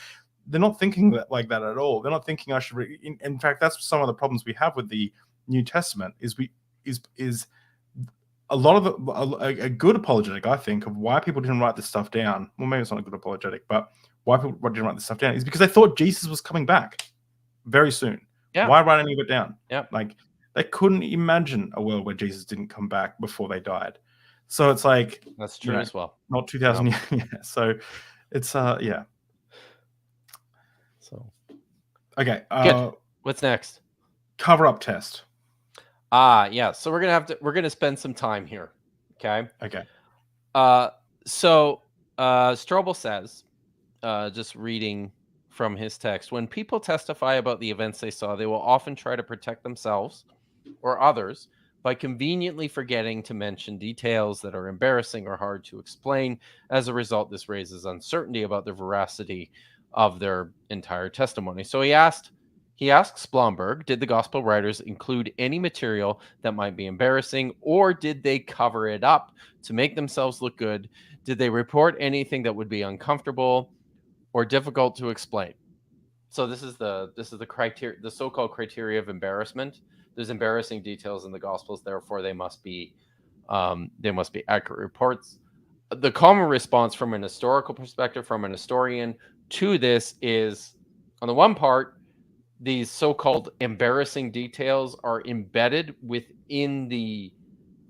they're not thinking like that at all. They're not thinking I should in fact, that's some of the problems we have with the New Testament is a lot of a good apologetic, I think, of why people didn't write this stuff down. Well, maybe it's not a good apologetic, but why people didn't write this stuff down is because they thought Jesus was coming back very soon. Yeah. Why write any of it down? Yeah. Like they couldn't imagine a world where Jesus didn't come back before they died. So it's like that's true as well. Not 2,000 years. Yeah. So it's yeah. So okay. Good. What's next? Cover-up test. Yeah. So we're gonna spend some time here. Okay. Okay. So Strobel says, just reading from his text, when people testify about the events they saw, they will often try to protect themselves or others by conveniently forgetting to mention details that are embarrassing or hard to explain. As a result, this raises uncertainty about the veracity of their entire testimony. So he asks Blomberg, did the gospel writers include any material that might be embarrassing, or did they cover it up to make themselves look good? Did they report anything that would be uncomfortable or difficult to explain? So this is the criteria, the so-called criteria of embarrassment. There's embarrassing details in the Gospels, therefore they must be accurate reports. The common response from an historical perspective, from an historian to this is, on the one part, these so-called embarrassing details are embedded within the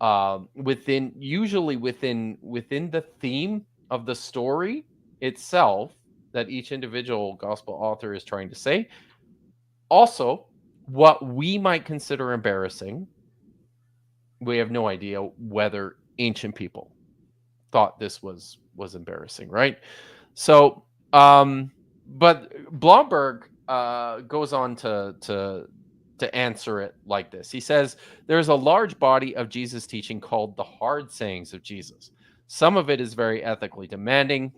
usually within the theme of the story itself that each individual gospel author is trying to say. Also, what we might consider embarrassing, we have no idea whether ancient people thought this was embarrassing, right? So, but Blomberg goes on to answer it like this. He says, there's a large body of Jesus' teaching called the hard sayings of Jesus. Some of it is very ethically demanding.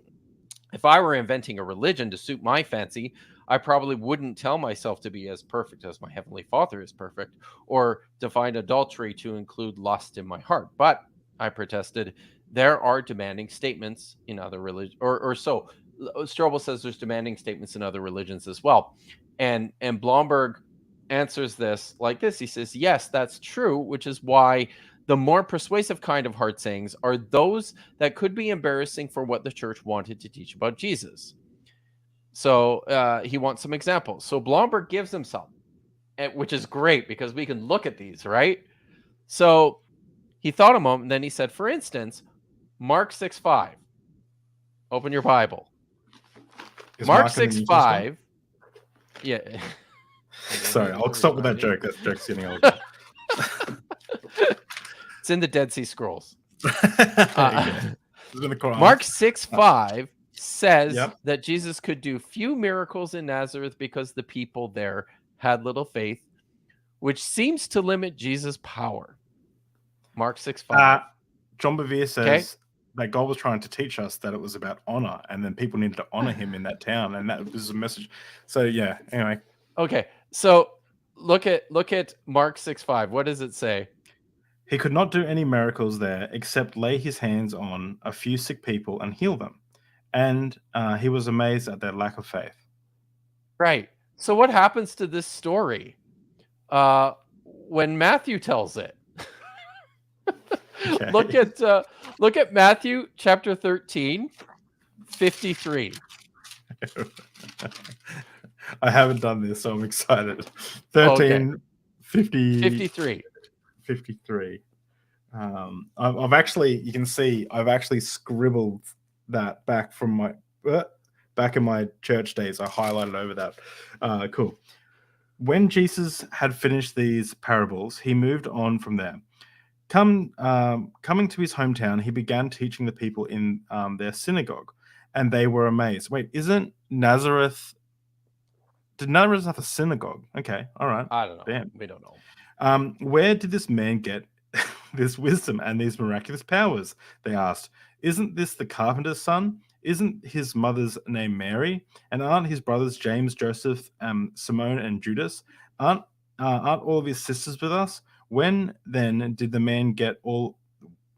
If I were inventing a religion to suit my fancy, I probably wouldn't tell myself to be as perfect as my Heavenly Father is perfect, or define adultery to include lust in my heart. But, I protested, there are demanding statements in other religions, or so. Strobel says there's demanding statements in other religions as well. And Blomberg answers this like this. He says, yes, that's true, which is why the more persuasive kind of hard sayings are those that could be embarrassing for what the church wanted to teach about Jesus. So he wants some examples. So Blomberg gives them some, which is great because we can look at these, right? So he thought a moment, and then he said, for instance, Mark 6:5. Open your Bible. Mark 6:5. Yeah. Sorry, I'll stop with that joke. That joke's getting old. It's in the Dead Sea Scrolls. Mark 6:5 says that Jesus could do few miracles in Nazareth because the people there had little faith, which seems to limit Jesus' power. Mark 6:5. John Bevere says that God was trying to teach us that it was about honor, and then people needed to honor him in that town, and that was a message. So yeah, anyway. Okay, so look at Mark 6:5. What does it say? He could not do any miracles there except lay his hands on a few sick people and heal them. And he was amazed at their lack of faith. Right. So what happens to this story when Matthew tells it? Okay. Look at Matthew chapter 13, 53. I haven't done this, so I'm excited. 13, 53. 53. I've actually, you can see, I've actually scribbled that back from my back in my church days. I highlighted over that. Cool. When Jesus had finished these parables, he moved on from there. Coming to his hometown, he began teaching the people in their synagogue, and they were amazed. Wait, isn't Nazareth? Did Nazareth have a synagogue? Okay, all right. I don't know. Damn. We don't know. Where did this man get this wisdom and these miraculous powers? They asked. Isn't this the carpenter's son? Isn't his mother's name Mary? And aren't his brothers James, Joseph, Simone, and Judas? Aren't all of his sisters with us? Where then did the man get all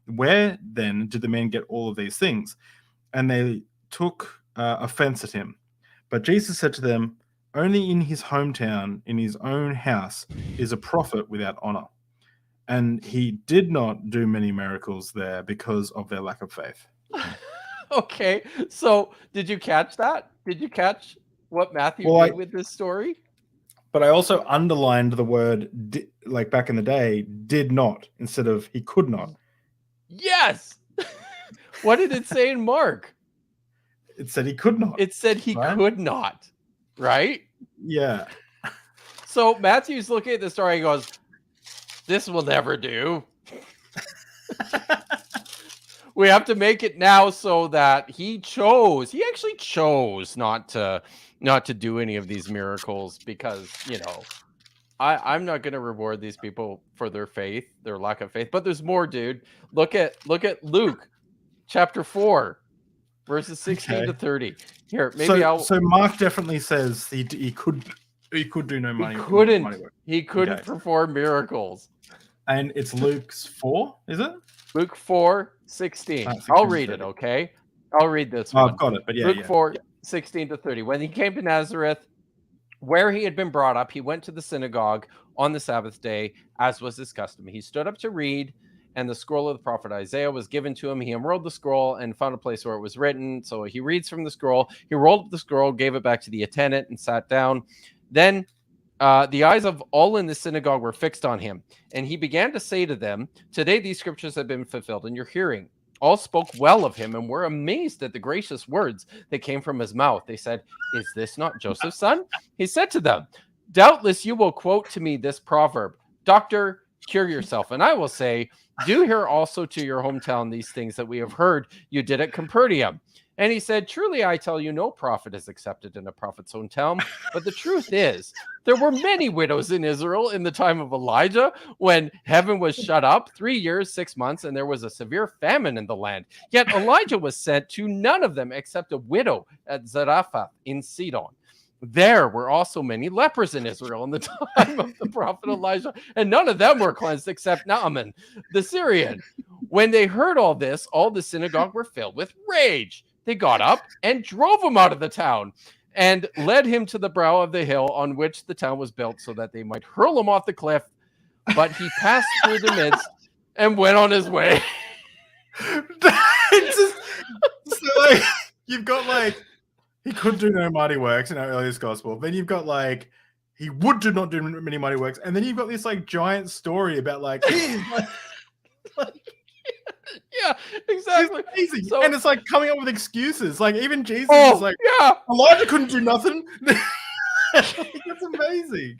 of these things? And they took offense at him. But Jesus said to them, only in his hometown, in his own house, is a prophet without honor. And he did not do many miracles there because of their lack of faith. Okay, so did you catch that? Did you catch what Matthew did with this story? But I also underlined the word, like back in the day, did not, instead of he could not. Yes! What did it say in Mark? It said he could not. It said he could not, right? Yeah. So Matthew's looking at the story and goes, this will never do. We have to make it now so that he actually chose not to do any of these miracles because, you know, I'm not going to reward these people for their faith, their lack of faith. But there's more, dude. Look at Luke chapter 4, verses 16 to 30. Here, maybe So Mark definitely says he could do no money. He couldn't perform miracles. And it's Luke's 4, is it? Luke 4, 16. I'll read it, okay? I'll read this one. I've got it, but yeah. Luke 4, 16 to 30. When he came to Nazareth, where he had been brought up, he went to the synagogue on the Sabbath day, as was his custom. He stood up to read, and the scroll of the prophet Isaiah was given to him. He unrolled the scroll and found a place where it was written. So he reads from the scroll. He rolled up the scroll, gave it back to the attendant, and sat down. Then the eyes of all in the synagogue were fixed on him, and he began to say to them, today these scriptures have been fulfilled in your hearing. All spoke well of him and were amazed at the gracious words that came from his mouth. They said, is this not Joseph's son? He said to them, doubtless you will quote to me this proverb, doctor, cure yourself. And I will say, do here also to your hometown these things that we have heard you did at Capernaum. And he said, truly, I tell you, no prophet is accepted in a prophet's hometown. But the truth is, there were many widows in Israel in the time of Elijah when heaven was shut up 3 years, 6 months, and there was a severe famine in the land. Yet Elijah was sent to none of them except a widow at Zarephath in Sidon. There were also many lepers in Israel in the time of the prophet Elijah, and none of them were cleansed except Naaman, the Syrian. When they heard all this, all the synagogue were filled with rage. They got up and drove him out of the town and led him to the brow of the hill on which the town was built so that they might hurl him off the cliff. But he passed through the midst and went on his way. You've got he could do no mighty works in our earliest gospel. Then you've got he would not do many mighty works, and then you've got this giant story about yeah, exactly. So, and it's coming up with excuses. Even Jesus is Elijah couldn't do nothing. That's amazing.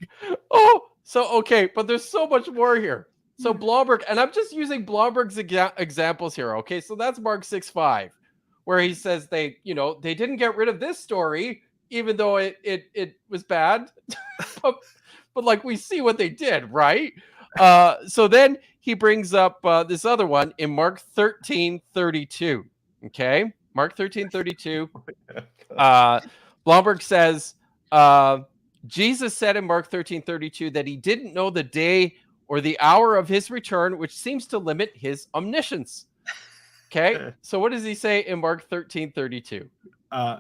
Okay, but there's so much more here. So Blomberg, and I'm just using Blomberg's examples here. Okay, so that's Mark 6:5, where he says they didn't get rid of this story, even though it was bad. but we see what they did, right? So then he brings up this other one in Mark 13:32. Okay, Mark 13:32. Blomberg says Jesus said in Mark 13:32 that he didn't know the day or the hour of his return, which seems to limit his omniscience. Okay, so what does he say in Mark 13:32?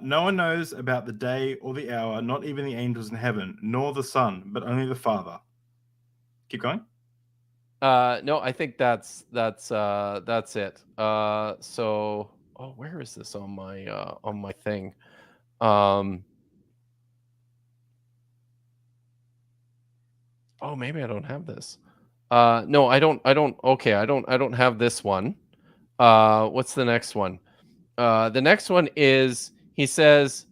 No one knows about the day or the hour, not even the angels in heaven, nor the Son, but only the Father. Keep going. No, I think that's it. So, oh, where is this on my thing? Oh, maybe I don't have this. No, I don't. Okay, I don't have this one. What's the next one? The next one is he says,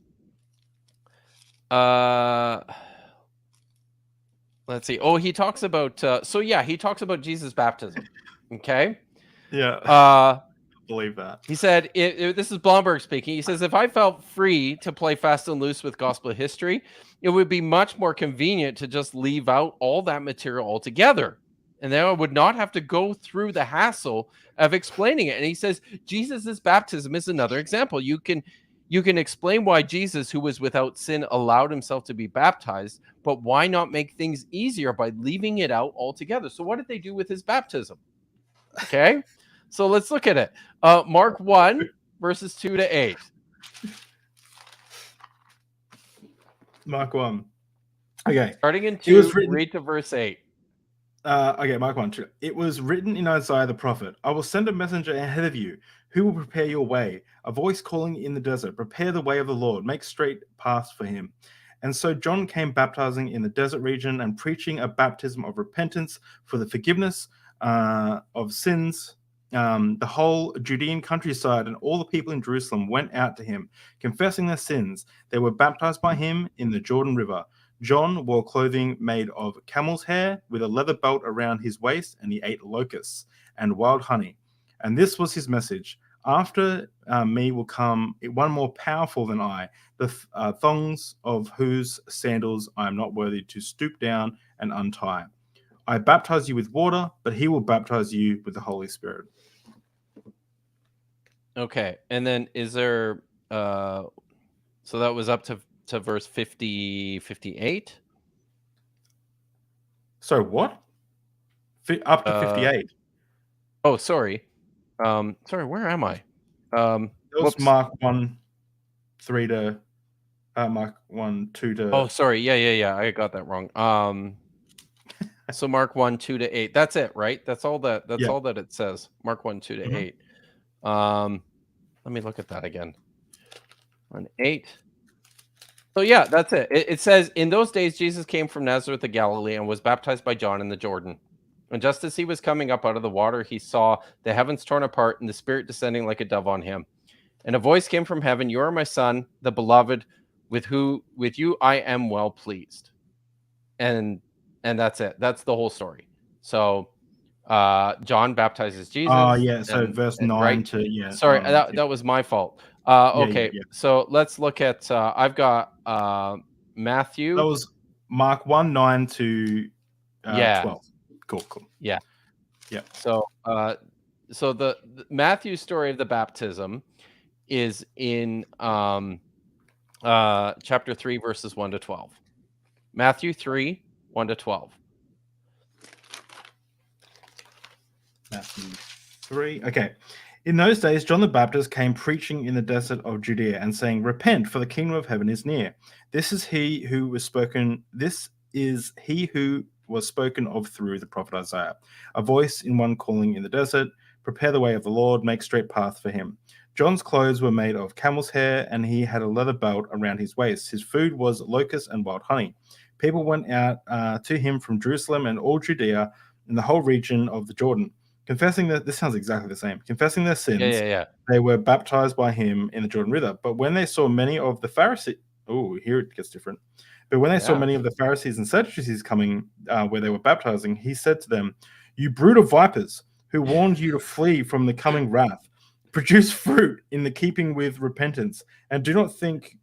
let's see. Oh, he talks about. So yeah, he talks about Jesus' baptism. Okay. Yeah. Believe that. He said, this is Blomberg speaking. He says, if I felt free to play fast and loose with gospel history, it would be much more convenient to just leave out all that material altogether. And then I would not have to go through the hassle of explaining it. And he says, Jesus's baptism is another example. You can explain why Jesus, who was without sin, allowed himself to be baptized, but why not make things easier by leaving it out altogether? So what did they do with his baptism? Okay. So let's look at it. Mark 1, verses 2 to 8. Mark 1. Okay. Starting in 2, read to verse 8. Okay, Mark 1, 2. It was written in Isaiah the prophet, I will send a messenger ahead of you, who will prepare your way. A voice calling in the desert, prepare the way of the Lord, make straight paths for him. And so John came baptizing in the desert region and preaching a baptism of repentance for the forgiveness of sins. The whole Judean countryside and all the people in Jerusalem went out to him, confessing their sins. They were baptized by him in the Jordan River. John wore clothing made of camel's hair with a leather belt around his waist, and he ate locusts and wild honey. And this was his message. After me will come one more powerful than I, the thongs of whose sandals I am not worthy to stoop down and untie. I baptize you with water, but he will baptize you with the Holy Spirit. Okay. And then is there so that was up to verse 58? So what? Up to 58. Oh, sorry. Sorry, where am I? That was Mark 1, 3 to Mark 1, 2 to. Oh, sorry. Yeah. I got that wrong. So Mark 1, 2 to 8. That's it, right? That's all that all that it says. Mark 1, 2 to 8. Let me look at that again. 1, 8. So yeah, that's it. It says, in those days, Jesus came from Nazareth of Galilee and was baptized by John in the Jordan. And just as he was coming up out of the water, he saw the heavens torn apart and the Spirit descending like a dove on him. And a voice came from heaven, you are my son, the beloved, with you I am well pleased. And that's it. That's the whole story. So John baptizes Jesus. Oh, yeah. So verse 9 right? To, yeah. Sorry, that was my fault. Okay, so let's look at, I've got Matthew. That was Mark 1, 9 to 12. Cool. Yeah. So the Matthew's story of the baptism is in chapter 3, verses 1 to 12. Matthew 3, 1 to 12. Matthew 3. Okay. In those days, John the Baptist came preaching in the desert of Judea and saying, repent, for the kingdom of heaven is near. This is he who was spoken of through the prophet Isaiah. A voice in one calling in the desert, prepare the way of the Lord, make straight path for him. John's clothes were made of camel's hair, and he had a leather belt around his waist. His food was locusts and wild honey. People went out to him from Jerusalem and all Judea and the whole region of the Jordan, confessing that this sounds exactly the same. Confessing their sins, they were baptized by him in the Jordan River. But when they saw many of the Pharisees, here it gets different. But when they saw many of the Pharisees and Sadducees coming where they were baptizing, he said to them, you brood of vipers, who warned you to flee from the coming wrath? Produce fruit in the keeping with repentance, and do not think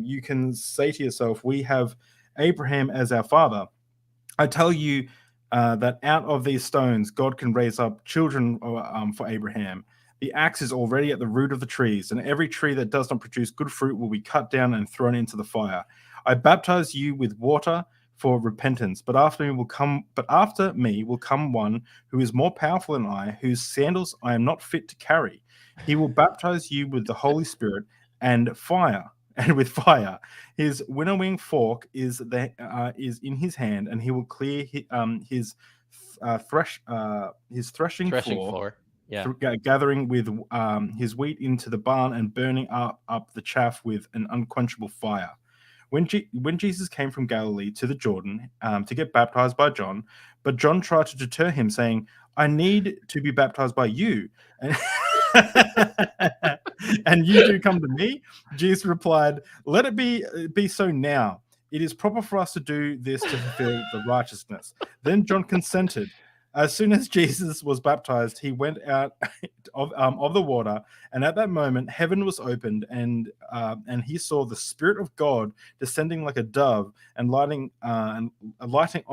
you can say to yourself, we have Abraham as our father. I tell you that out of these stones, God can raise up children for Abraham. The axe is already at the root of the trees, and every tree that does not produce good fruit will be cut down and thrown into the fire. I baptize you with water for repentance, but after me will come one who is more powerful than I, whose sandals I am not fit to carry. He will baptize you with the Holy Spirit and with fire. His winnowing fork is in his hand, and he will clear his his threshing floor. Yeah. Gathering with his wheat into the barn and burning up the chaff with an unquenchable fire. When Jesus came from Galilee to the Jordan to get baptized by John, but John tried to deter him, saying, "I need to be baptized by you, and, and you do come to me?" Jesus replied, "Let it be so now. It is proper for us to do this to fulfill the righteousness." Then John consented. As soon as Jesus was baptized, he went out of the water, and at that moment, heaven was opened, and he saw the Spirit of God descending like a dove and lighting on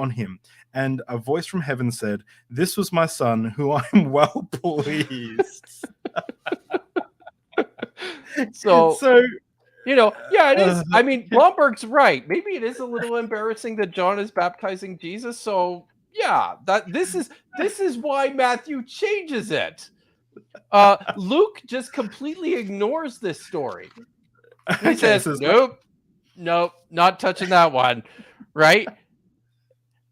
him. And a voice from heaven said, "This was my son, who I am well pleased." So yeah, it is. I mean, Blomberg's right. Maybe it is a little embarrassing that John is baptizing Jesus. So yeah, this is why Matthew changes it. Luke just completely ignores this story. He says, "Nope, not touching that one," right?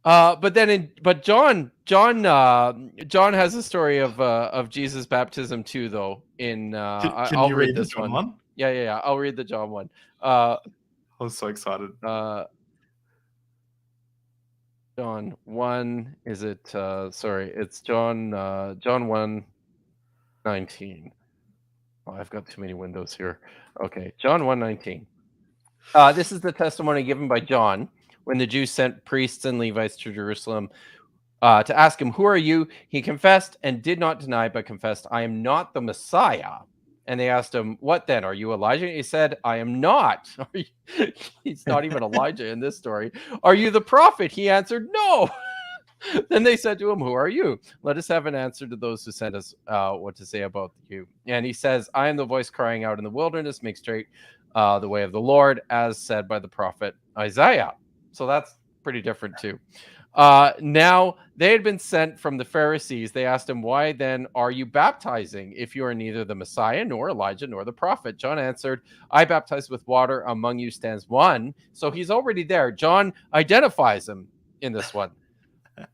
But John has a story of Jesus' baptism too, though. I'll read this one. Yeah. I'll read the John one. I was so excited. John 1, is it? Sorry, it's John 1:19. Oh, I've got too many windows here. Okay, John 1:19. This is the testimony given by John when the Jews sent priests and Levites to Jerusalem to ask him, "Who are you?" He confessed and did not deny, but confessed, "I am not the Messiah." And they asked him, "What then? Are you Elijah?" He said, "I am not." He's not even Elijah in this story. "Are you the prophet?" He answered, "No." Then they said to him, "Who are you? Let us have an answer to those who sent us what to say about you." And he says, "I am the voice crying out in the wilderness, make straight the way of the Lord, as said by the prophet Isaiah." So that's pretty different too. Now they had been sent from the Pharisees. They asked him, "Why then are you baptizing if you are neither the Messiah, nor Elijah, nor the prophet?" John answered, "I baptize with water. Among you stands one." So he's already there. John identifies him in this one,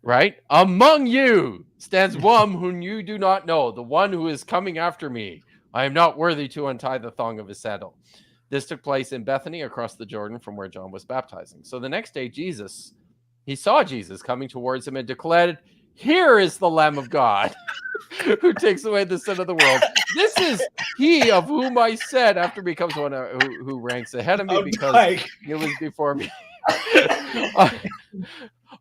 right? "Among you stands one whom you do not know, the one who is coming after me. I am not worthy to untie the thong of his sandal." This took place in Bethany across the Jordan from where John was baptizing. So the next day, he saw Jesus coming towards him and declared, "Here is the Lamb of God who takes away the sin of the world. This is he of whom I said, after me comes one who ranks ahead of me because it was before me."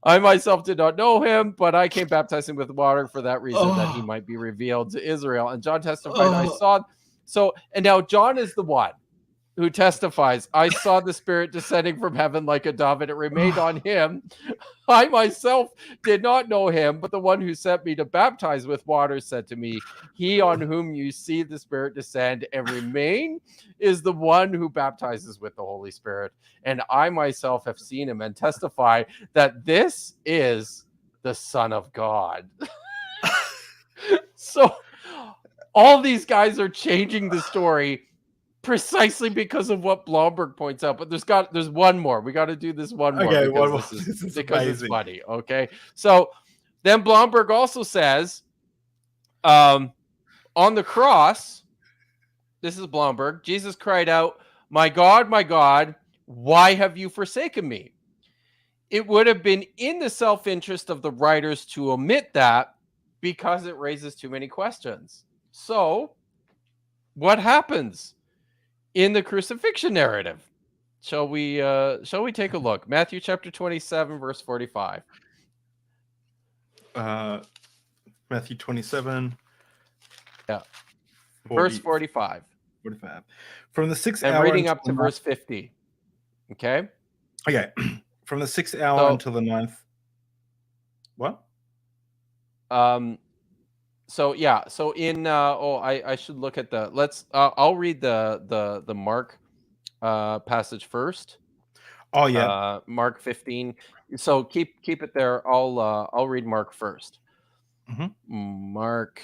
I myself did not know him, but I came baptizing with water for that reason, that he might be revealed to Israel. And John testified, "I saw." So, and now John is the one who testifies, "I saw the Spirit descending from heaven like a dove, and it remained on him. I myself did not know him, but the one who sent me to baptize with water said to me, 'He on whom you see the Spirit descend and remain is the one who baptizes with the Holy Spirit. And I myself have seen him and testify that this is the Son of God.'" So all these guys are changing the story precisely because of what Blomberg points out. But there's one more. We got to do this one more. Okay, because this is because amazing. it's funny. Okay. So then Blomberg also says, on the cross, this is Blomberg, Jesus cried out, my God, why have you forsaken me?" It would have been in the self-interest of the writers to omit that because it raises too many questions. So what happens in the crucifixion narrative? Shall we take a look? Matthew chapter 27, verse 45. Matthew 27. Yeah. Verse 45. 45. From the 6th and hour reading up to verse 50. Okay. From the 6th hour until the 9th. What? So yeah, so in I should look at I'll read the Mark passage first. Oh yeah. Mark 15. So keep it there. I'll read Mark first. Mm-hmm. Mark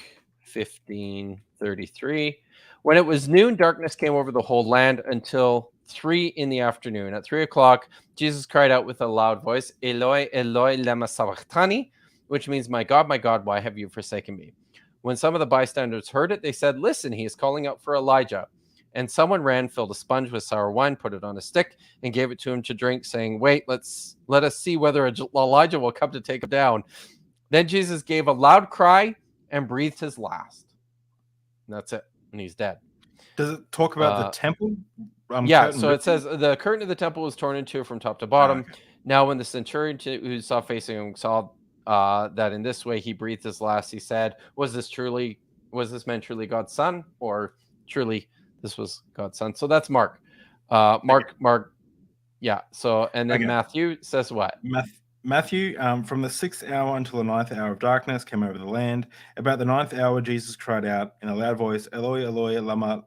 15:33. When it was noon, darkness came over the whole land until 3 p.m. At 3 o'clock, Jesus cried out with a loud voice, "Eloi, Eloi, lema sabachthani," which means, my God, why have you forsaken me? When some of the bystanders heard it, they said, listen, he is calling out for Elijah. And someone ran, filled a sponge with sour wine, put it on a stick, and gave it to him to drink, saying, wait, let us see whether Elijah will come to take him down. Then Jesus gave a loud cry and breathed his last. And that's it. And he's dead. Does it talk about the temple? Yeah, so it says the curtain of the temple was torn in two from top to bottom. Okay. Now when the centurion who saw facing him saw that in this way he breathed his last, he said, was this man truly God's son, or truly this was God's son? So that's Mark. Mark. Yeah. So, and then Matthew says what? Matthew, from the 6th hour until the 9th hour of darkness came over the land. About the 9th hour, Jesus cried out in a loud voice, Eloi, Eloi, lama,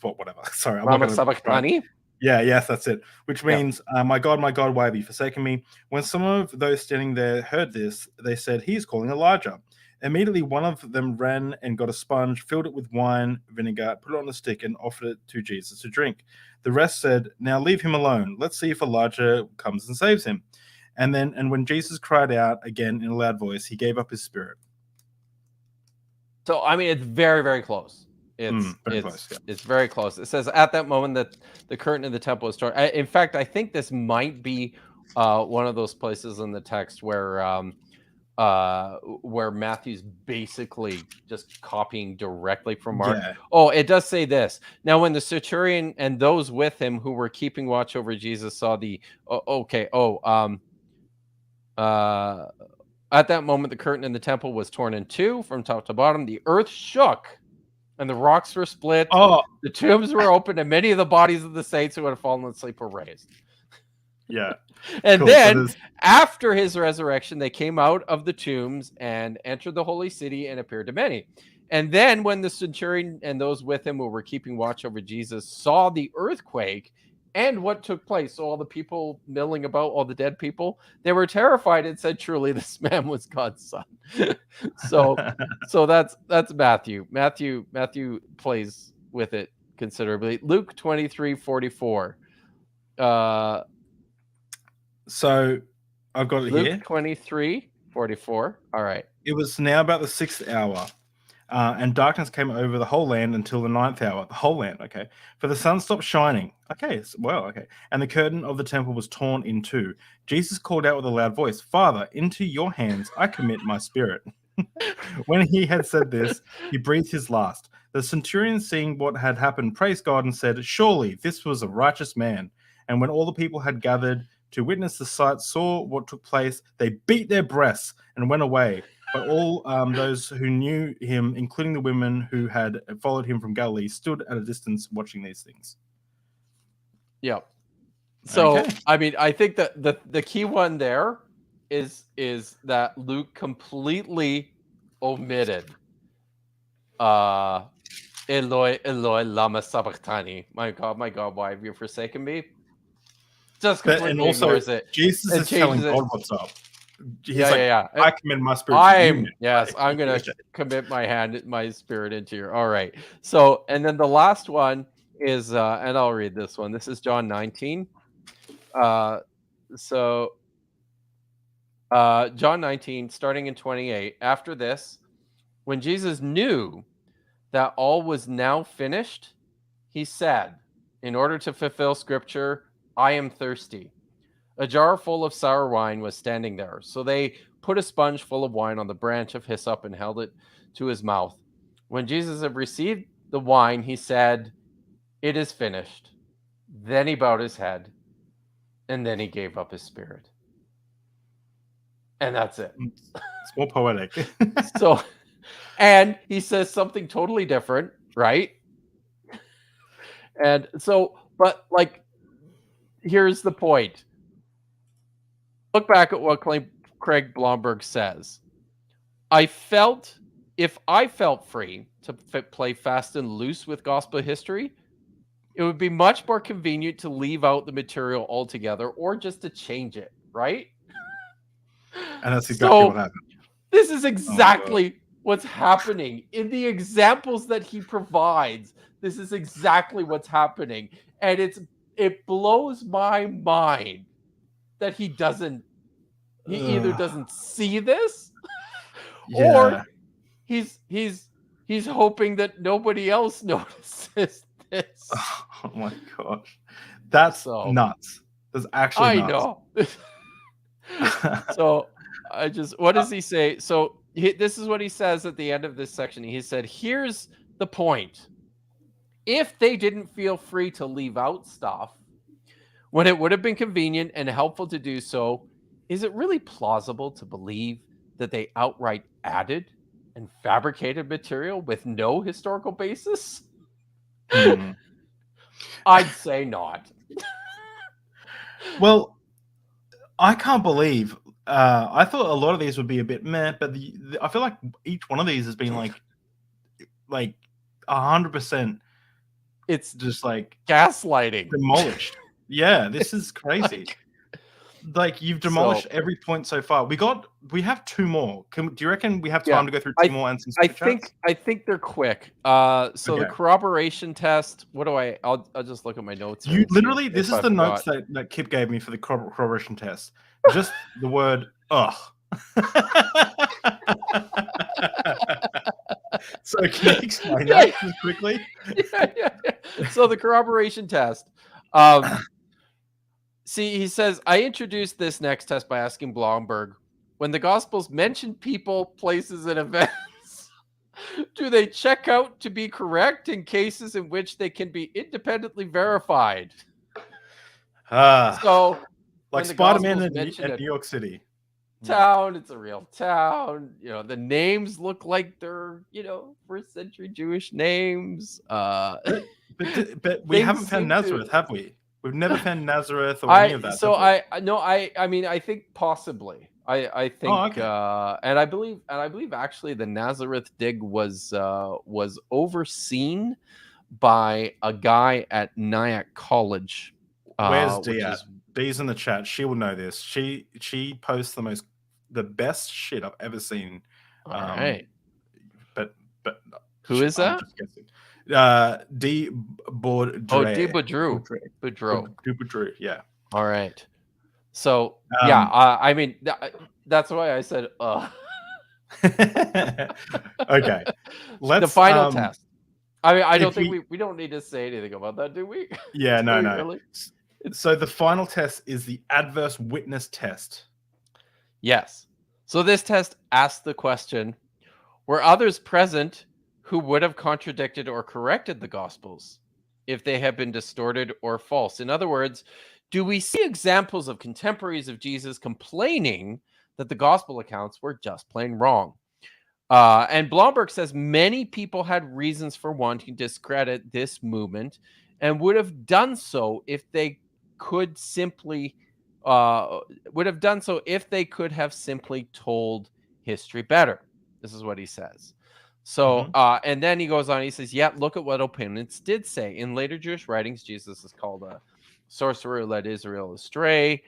whatever. Sorry, I'm lama sabachthani. Yeah, yes, that's it. Which means, my God, why have you forsaken me? When some of those standing there heard this, they said, he is calling Elijah. Immediately, one of them ran and got a sponge, filled it with wine, vinegar, put it on a stick, and offered it to Jesus to drink. The rest said, now leave him alone. Let's see if Elijah comes and saves him. And when Jesus cried out again in a loud voice, he gave up his spirit. So, I mean, it's very, very close. It's very close. It says at that moment that the curtain of the temple was torn. In fact, I think this might be one of those places in the text where Matthew's basically just copying directly from Mark. Yeah. Oh, it does say this. Now, when the centurion and those with him who were keeping watch over Jesus saw at that moment, the curtain in the temple was torn in two from top to bottom. The earth shook and the rocks were split. Oh, the tombs were opened, and many of the bodies of the saints who had fallen asleep were raised. Yeah. And cool. Then after his resurrection, they came out of the tombs and entered the holy city and appeared to many. And then when the centurion and those with him who were keeping watch over Jesus saw the earthquake and what took place, so all the people milling about, all the dead people, they were terrified and said, truly, this man was God's son. so that's Matthew. Matthew plays with it considerably. Luke 23:44. So I've got it Luke here. 23:44. All right. It was now about the 6th hour. And darkness came over the whole land until the 9th hour. The whole land, okay. For the sun stopped shining. Okay, okay. And the curtain of the temple was torn in two. Jesus called out with a loud voice, Father, into your hands I commit my spirit. When he had said this, he breathed his last. The centurion, seeing what had happened, praised God and said, surely this was a righteous man. And when all the people had gathered to witness the sight, saw what took place, they beat their breasts and went away. But all those who knew him, including the women who had followed him from Galilee, stood at a distance watching these things. Yeah. So, okay. I mean, I think that the key one there is that Luke completely omitted Eloi, Eloi, lama sabachthani. My God, why have you forsaken me? Just completely and also, ignores it. Jesus is telling God what's up. He's yeah. I commit my spirit to you. I'm going to commit my spirit into your. All right. So, and then the last one is, and I'll read this one. This is John 19. John 19, starting in 28. After this, when Jesus knew that all was now finished, he said, in order to fulfill scripture, I am thirsty. A jar full of sour wine was standing there. So they put a sponge full of wine on the branch of hyssop and held it to his mouth. When Jesus had received the wine, he said, it is finished. Then he bowed his head, and then he gave up his spirit. And that's it. It's more poetic. So, and he says something totally different, right? And so, but like, here's the point. Look back at what Craig Blomberg says. If I felt free to play fast and loose with gospel history, it would be much more convenient to leave out the material altogether or just to change it, right? And that's exactly what happened. This is exactly what's happening in the examples that he provides. This is exactly what's happening. And it blows my mind that he doesn't He either doesn't see this, Yeah. or he's hoping that nobody else notices this. Oh my gosh. That's nuts. That's actually I nuts. know. So what does he say? So this is what he says at the end of this section. He said, here's the point. If they didn't feel free to leave out stuff when it would have been convenient and helpful to do so, is it really plausible to believe that they outright added and fabricated material with no historical basis? I'd say not. Well, I can't believe. I thought a lot of these would be a bit meh, but I feel like each one of these has been like 100%. It's just like gaslighting, demolished. Yeah, this is crazy. Like you've demolished every point so far. We have two more. Do you reckon we have time to go through two more and some super chats? I think they're quick. So the corroboration test. I'll just look at my notes. You literally, this is the notes that Kip gave me for the corroboration test. Just the word ugh. So can you explain that just quickly? Yeah. So the corroboration test. See, he says, I introduced this next test by asking Blomberg, when the Gospels mention people, places, and events, do they check out to be correct in cases in which they can be independently verified? So, like Spider-Man in New York City. Town, it's a real town. The names look like they're, first century Jewish names. But we haven't found Nazareth, have we? We've never found Nazareth or any of that. So I mean, I think possibly. I think, and I believe actually the Nazareth dig was overseen by a guy at Nyack College. Where's Dee at? Dee's in the chat. She will know this. She posts the best shit I've ever seen. All right. But who is that? Dee Boudreau. Oh, Dee Boudreau. Yeah. All right. So I mean that's why I said Okay. The final test. I mean, I don't think we don't need to say anything about that, do we? Yeah, no. Early. So the final test is the adverse witness test. Yes. So this test asks the question, were others present who would have contradicted or corrected the Gospels if they had been distorted or false? In other words, do we see examples of contemporaries of Jesus complaining that the Gospel accounts were just plain wrong? And Blomberg says many people had reasons for wanting to discredit this movement and would have done so if they could simply have simply told history better. This is what he says. So, and then he goes on, he says, look at what opponents did say. In later Jewish writings, Jesus is called a sorcerer who led Israel astray.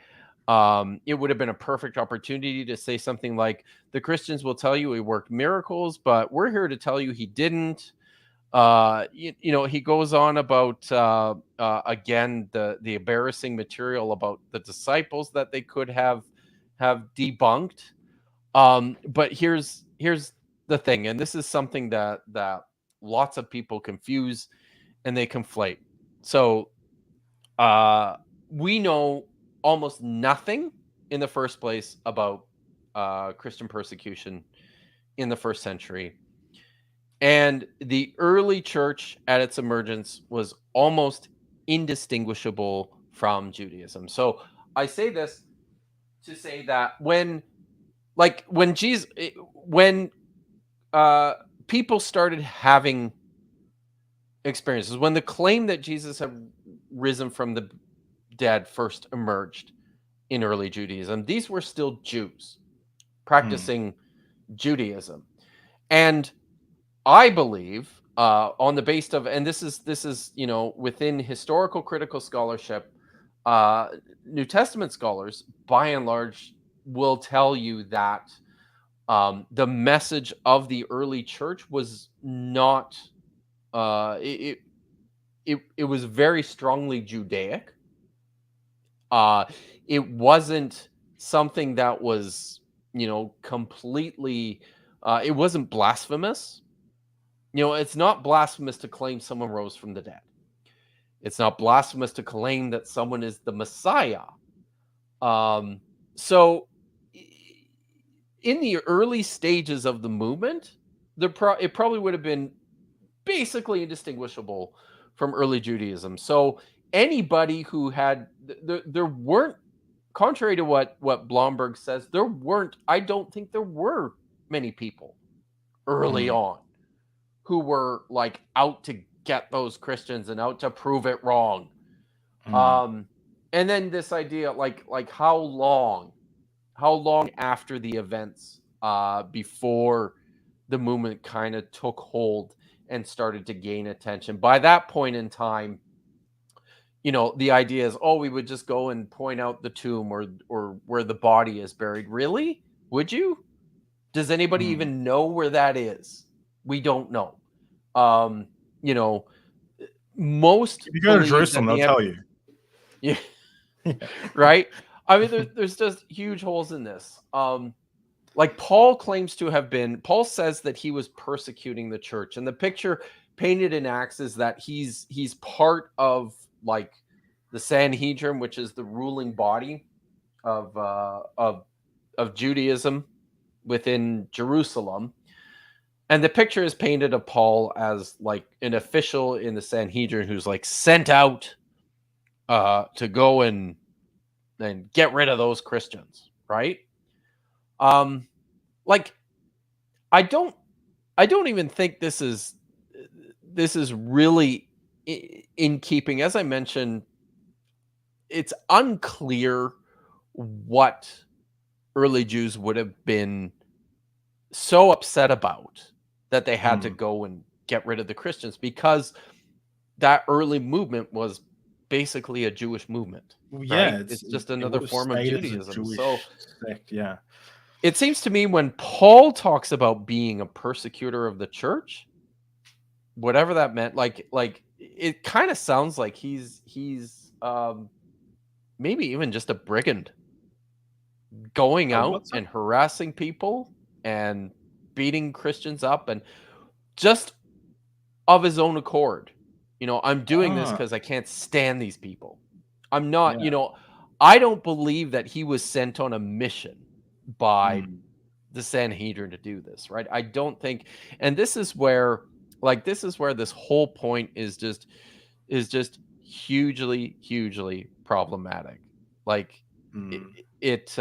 It would have been a perfect opportunity to say something like, the Christians will tell you he worked miracles, but we're here to tell you he didn't. He goes on about, again, the embarrassing material about the disciples that they could have debunked. But here's the thing, and this is something that lots of people confuse and they conflate. So we know almost nothing in the first place about Christian persecution in the first century. And the early church at its emergence was almost indistinguishable from Judaism. So I say this to say that when people started having experiences, when the claim that Jesus had risen from the dead first emerged in early Judaism, these were still Jews practicing Judaism. And I believe on the basis of, and this is within historical critical scholarship, New Testament scholars by and large will tell you that the message of the early church was not it was very strongly Judaic. It wasn't something that was, completely, it wasn't blasphemous. It's not blasphemous to claim someone rose from the dead. It's not blasphemous to claim that someone is the Messiah. So in the early stages of the movement, it probably would have been basically indistinguishable from early Judaism. So anybody who had there weren't, contrary to what Blomberg says, I don't think there were many people early on who were like out to get those Christians and out to prove it wrong. And then this idea, like how long after the events before the movement kind of took hold and started to gain attention. By that point in time, the idea is, we would just go and point out the tomb or where the body is buried. Really? Would you? Does anybody even know where that is? We don't know. Most if you go to Jerusalem, they'll tell you. Yeah. Right? I mean, there's just huge holes in this. Like Paul says that he was persecuting the church, and the picture painted in Acts is that he's part of like the Sanhedrin, which is the ruling body of Judaism within Jerusalem. And the picture is painted of Paul as like an official in the Sanhedrin who's like sent out to go and get rid of those Christians, right? Like I don't even think this is really in keeping. As I mentioned, it's unclear what early Jews would have been so upset about that they had to go and get rid of the Christians, because that early movement was basically a Jewish movement. Yeah, right? It's just another form of Judaism. So sect, yeah. It seems to me when Paul talks about being a persecutor of the church, whatever that meant, like it kind of sounds like he's maybe even just a brigand going out and harassing people and beating Christians up, and just of his own accord. I'm doing this because I can't stand these people. I'm not, I don't believe that he was sent on a mission by the Sanhedrin to do this, right? I don't think, and this is where this whole point is just hugely problematic. Like it's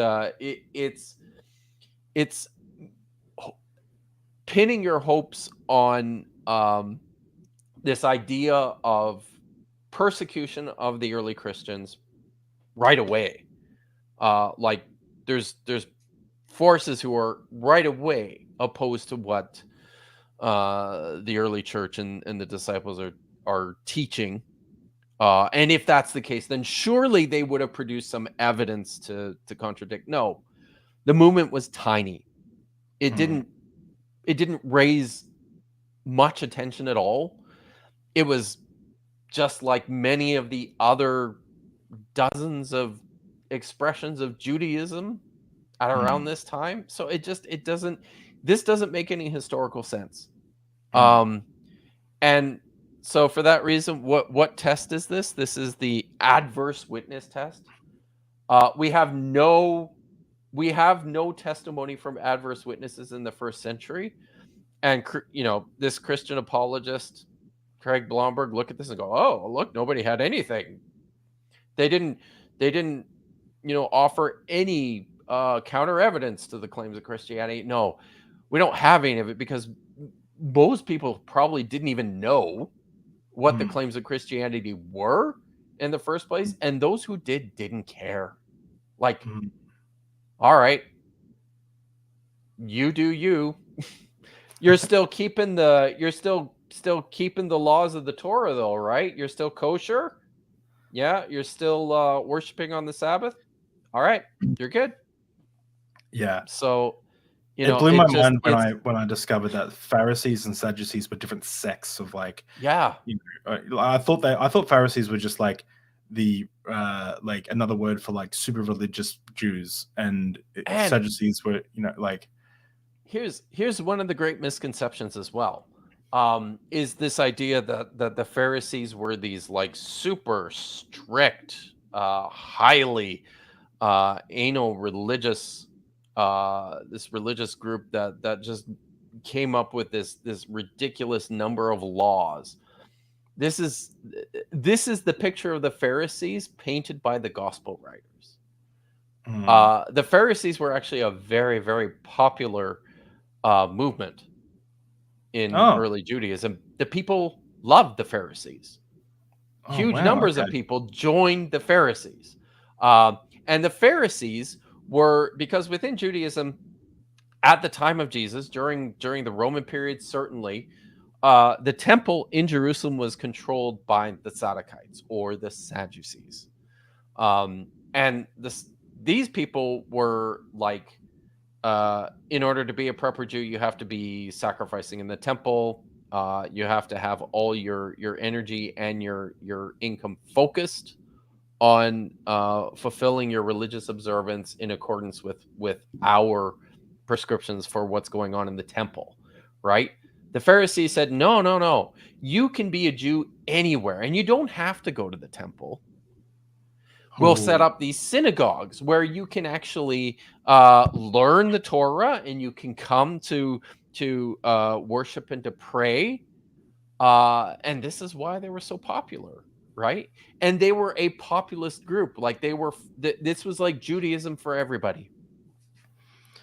pinning your hopes on this idea of persecution of the early Christians right away. Like there's forces who are right away opposed to what the early church and the disciples are teaching. And if that's the case, then surely they would have produced some evidence to contradict. No, the movement was tiny. It didn't raise much attention at all. It was just like many of the other dozens of expressions of Judaism at around this time. So this doesn't make any historical sense. And so for that reason, what test is this? This is the adverse witness test. We have no testimony from adverse witnesses in the first century. And, this Christian apologist, Craig Blomberg, look at this and go, oh, look, nobody had anything. They didn't, offer any counter evidence to the claims of Christianity. No, we don't have any of it because most people probably didn't even know what the claims of Christianity were in the first place. And those who didn't care. Like, all right, you do you. You're still keeping the laws of the Torah, though, right? You're still kosher. Yeah, you're still worshiping on the Sabbath. All right, you're good. Yeah. So, it blew my mind when I discovered that Pharisees and Sadducees were different sects of like. Yeah. I thought Pharisees were just like like another word for like super religious Jews, and And Sadducees were, like. here's one of the great misconceptions as well. Is this idea that the Pharisees were these like super strict, highly anal religious, this religious group that just came up with this ridiculous number of laws. This is the picture of the Pharisees painted by the gospel writers. The Pharisees were actually a very, very popular movement in Oh. early Judaism. The people loved the Pharisees. Oh, Huge wow, numbers of okay. people joined the Pharisees. And the Pharisees were, because within Judaism, at the time of Jesus, during the Roman period, certainly, the temple in Jerusalem was controlled by the Sadducites or the Sadducees. And these people were like, in order to be a proper Jew, you have to be sacrificing in the temple. You have to have all your energy and your income focused on fulfilling your religious observance in accordance with our prescriptions for what's going on in the temple, right? The Pharisees said, no, no, no. You can be a Jew anywhere, and you don't have to go to the temple. We'll set up these synagogues where you can actually learn the Torah, and you can come to worship and to pray. And this is why they were so popular, right? And they were a populist group. Like this was like Judaism for everybody,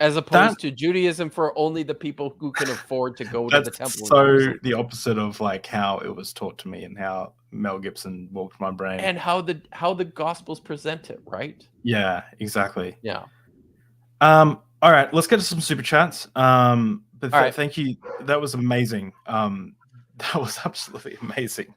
as opposed to Judaism for only the people who can afford to go to the temple. So the opposite of like how it was taught to me and how Mel Gibson walked my brain, and how the Gospels present it, right? Yeah, exactly. Yeah. All right, let's get to some super chats. But right. Thank you. That was amazing. That was absolutely amazing.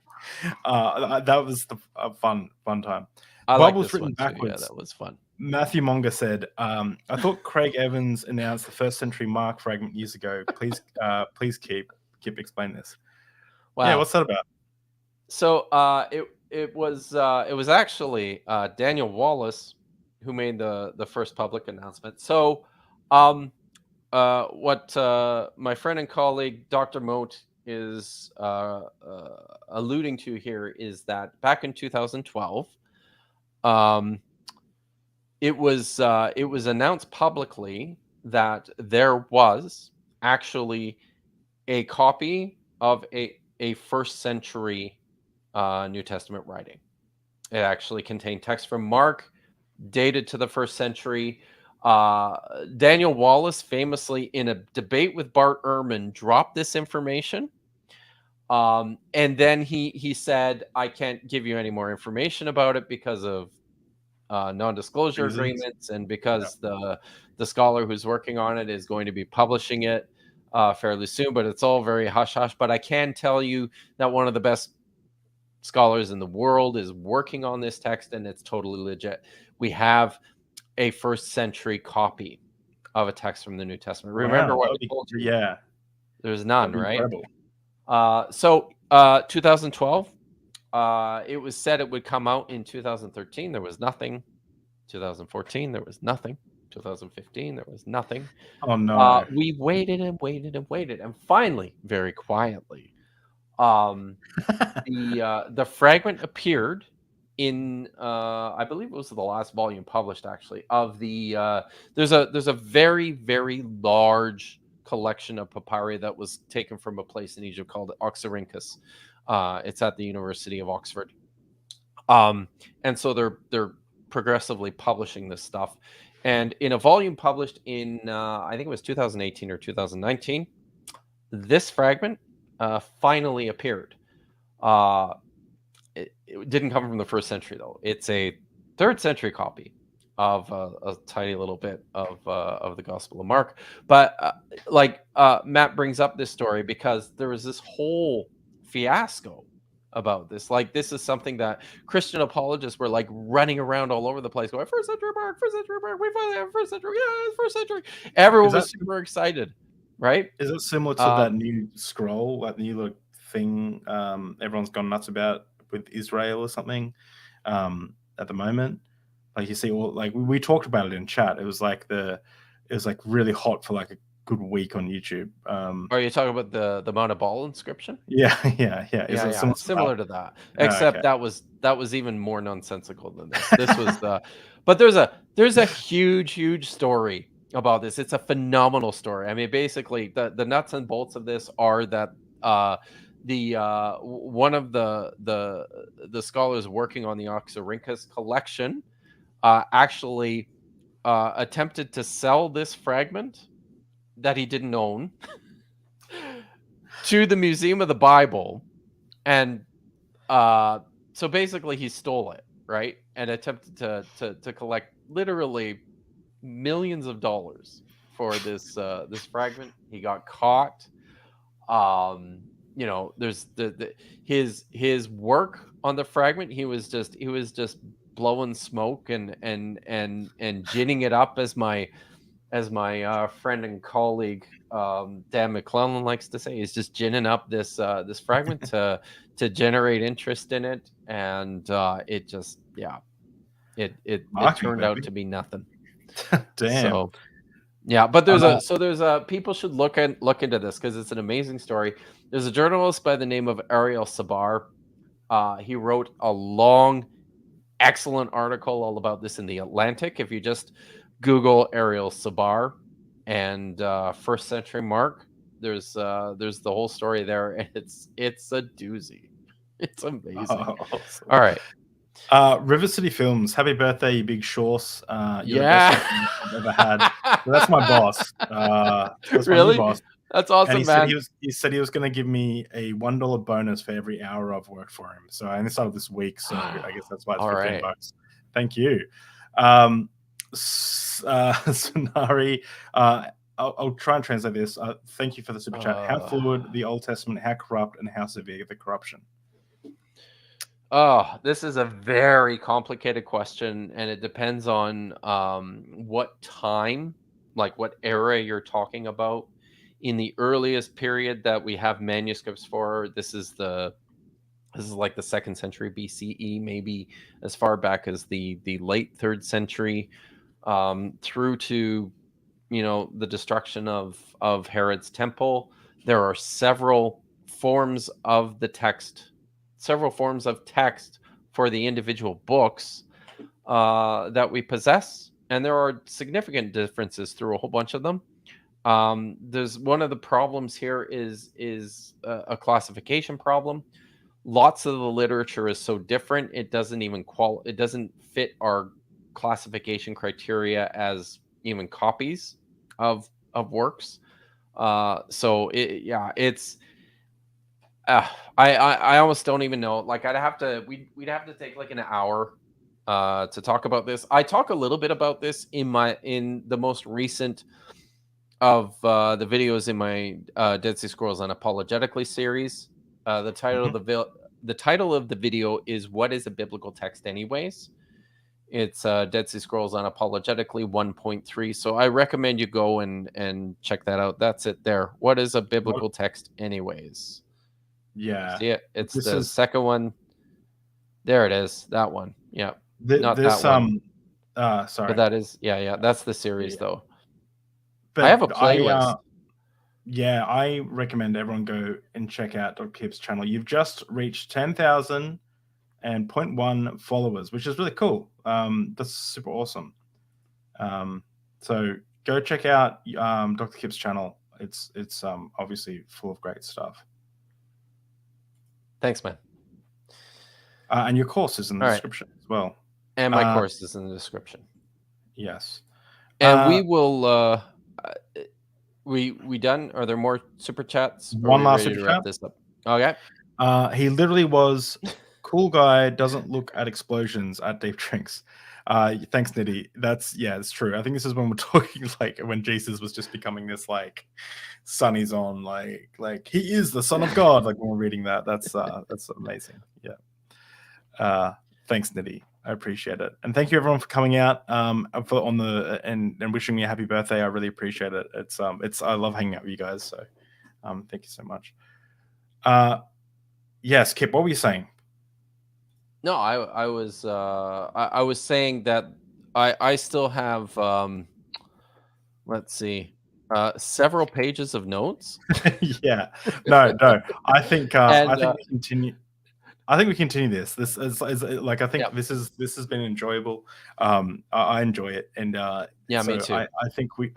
That was a fun time. Bubbles written backwards. Yeah, that was fun. Matthew Monga said, "I thought Craig Evans announced the first century Mark fragment years ago. Please keep explaining this." Wow. Yeah, what's that about? So it was actually Daniel Wallace who made the first public announcement. So what my friend and colleague Dr. Moat is alluding to here is that back in 2012, it was announced publicly that there was actually a copy of a first century New Testament writing. It actually contained text from Mark, dated to the first century. Daniel Wallace famously, in a debate with Bart Ehrman, dropped this information. And then he said, I can't give you any more information about it because of non-disclosure agreements, and because the scholar who's working on it is going to be publishing it fairly soon, but it's all very hush-hush. But I can tell you that one of the best scholars in the world is working on this text, and it's totally legit. We have a first century copy of a text from the New Testament. Remember what I told you? Yeah. There's none, right? So 2012, it was said it would come out in 2013. There was nothing. 2014, there was nothing. 2015, there was nothing. Oh no. We waited and waited and waited, and finally, very quietly, the fragment appeared in I believe it was the last volume published, actually, of the there's a very, very large collection of papyri that was taken from a place in Egypt called Oxyrhynchus. It's at the University of Oxford. And so they're progressively publishing this stuff. And in a volume published in I think it was 2018 or 2019, this fragment finally appeared. It didn't come from the first century, though. It's a third century copy of a tiny little bit of the Gospel of Mark. But Matt brings up this story because there was this whole fiasco about this. Like, this is something that Christian apologists were like running around all over the place going, first century Mark, we finally have first century, yeah, first century. Everyone was super excited, right? Is it similar to that new scroll, that new thing everyone's gone nuts about with Israel or something? at the moment. Like you see, all like we talked about it in chat. It was like really hot for like a good week on YouTube. Are you talking about the Mount of Ball inscription? Yeah, yeah. Is it Yeah, it's similar to that. Except okay. that was even more nonsensical than this. This was the but there's a huge story about this. It's a phenomenal story. I mean, basically the nuts and bolts of this are that one of the scholars working on the Oxyrhynchus collection actually attempted to sell this fragment that he didn't own to the Museum of the Bible, and so basically he stole it, right? And attempted to collect literally millions of dollars for this fragment. He got caught. You know, there's his work on the fragment. He was just blowing smoke and ginning it up, as my friend and colleague Dan McClellan likes to say. He's just ginning up this fragment to generate interest in it, and it just it turned out to be nothing. Damn. So yeah, but there's people should look into this because it's an amazing story. There's a journalist by the name of Ariel Sabar. He wrote a long, excellent article all about this in the Atlantic. If you just Google Ariel Sabar and first century Mark, there's the whole story there, and it's a doozy. It's amazing. Awesome. All right. River City Films, happy birthday, you big shorts. You're Yeah. the best I've ever had. So that's my boss. That's Really? my new boss. That's awesome, And man. he said he was going to give me a $1 bonus for every hour I've worked for him. So I only started this week, so I guess that's why it's All 15 right. bucks. Thank you. Sonari, I'll try and translate this. Thank you for the super chat. How fluid the Old Testament, how corrupt, and how severe the corruption? Oh, this is a very complicated question, and it depends on what time, like what era you're talking about. In the earliest period that we have manuscripts for, this is like the 2nd century BCE, maybe as far back as the late 3rd century, through to the destruction of Herod's temple. There are several forms of text for the individual books that we possess, and there are significant differences through a whole bunch of them. There's one of the problems here is a classification problem. Lots of the literature is so different, it doesn't even it doesn't fit our classification criteria as even copies of works. So it's I almost don't even know. Like we'd have to take like an hour to talk about this. I talk a little bit about this in the most recent of the videos in my Dead Sea Scrolls Unapologetically series. The title of the video is "What is a Biblical Text Anyways?" It's Dead Sea Scrolls Unapologetically 1.3. So I recommend you go and check that out. That's it there. What is a biblical text anyways? Yeah. See it? It's the second one. There it is. That one. Yeah. Not that one. Sorry. But that is, yeah. That's the series though. But I have a playlist. Yeah, I recommend everyone go and check out Dr. Kip's channel. You've just reached 10,000 and 0.1 followers, which is really cool. That's super awesome. So go check out Dr. Kip's channel. It's obviously full of great stuff. Thanks, man. And your course is in the description as well. And my course is in the description. Yes. And we will we done? Are there more super chats? One last super chat. This up? Okay. He literally was cool guy, doesn't look at explosions at deep drinks. Thanks, Nitty. It's true. I think this is when we're talking like when Jesus was just becoming this like sun is on, like he is the Son of God. Like when we're reading that, that's amazing. Yeah. Thanks, Nitty. I appreciate it, and thank you everyone for coming out and wishing me a happy birthday. I really appreciate it. It's I love hanging out with you guys. So, thank you so much. Yes, Kip, what were you saying? No, I was saying that I still have let's see, several pages of notes. Yeah, no, I think And we continue. I think we continue this. This is like, I think yeah, this has been enjoyable. I enjoy it, and yeah, me so too. I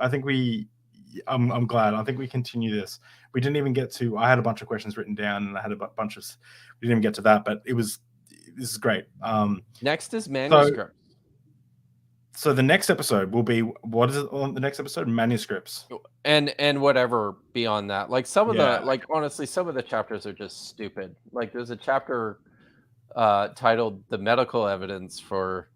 think we I'm glad. I think we continue this. We didn't even get to. I had a bunch of questions written down, and I had a bunch of. We didn't even get to that, but this is great. Next is So manuscripts. so the next episode will be, what is it on the next episode? Manuscripts. And whatever beyond that. Like some of Yeah. the like honestly, some of the chapters are just stupid. Like there's a chapter titled "The Medical Evidence for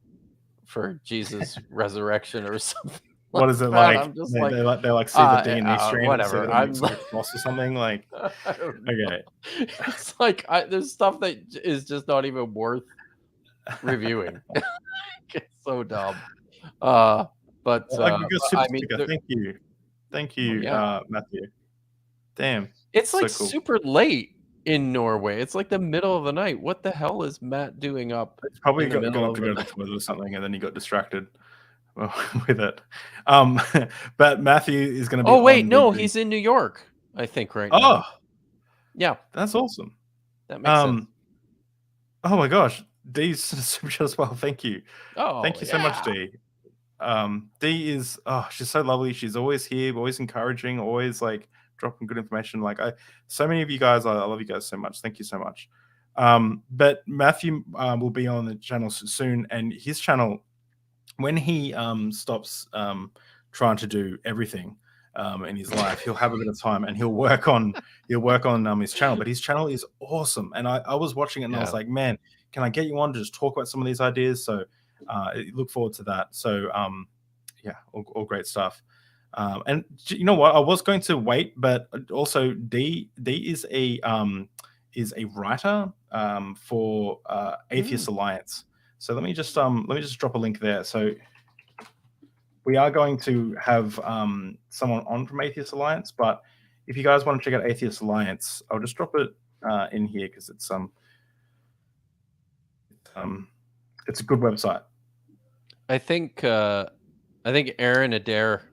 Jesus' Resurrection" or something What like is it that. like? I'm just They like, they like see the DNA strand and say whatever. that it I'm makes like a cross or something. Like, I don't know. okay. It's like there's stuff that is just not even worth reviewing. It's so dumb. But Well, like, we got super I mean, sticker. Thank well, you, yeah, Matthew. Damn, it's like so cool. super late in Norway. It's like the middle of the night. What the hell is Matt doing up It's probably in the got middle up of to the go to the night? toilet or something, and then he got distracted with it. But Matthew is going to be Oh wait, on the no, Dream. he's in New York, I think, right now. Oh, Yeah, that's awesome. that makes sense. Oh my gosh, D's super chat as well. Thank you. Oh Thank you so much, yeah. D. D is, she's so lovely. She's always here, always encouraging, always like dropping good information. Like, so many of you guys, I love you guys so much. Thank you so much. But Matthew will be on the channel soon, and his channel, when he stops trying to do everything in his life, he'll have a bit of time and he'll work on his channel. But his channel is awesome, and I was watching it and I was Yeah. like, man, can I get you on to just talk about some of these ideas? So look forward to that. So yeah, all great stuff. And you know what? I was going to wait, but also D is a writer for Atheist Alliance. So let me just drop a link there. So we are going to have someone on from Atheist Alliance, but if you guys want to check out Atheist Alliance, I'll just drop it in here because it's a good website. I think Aaron Adair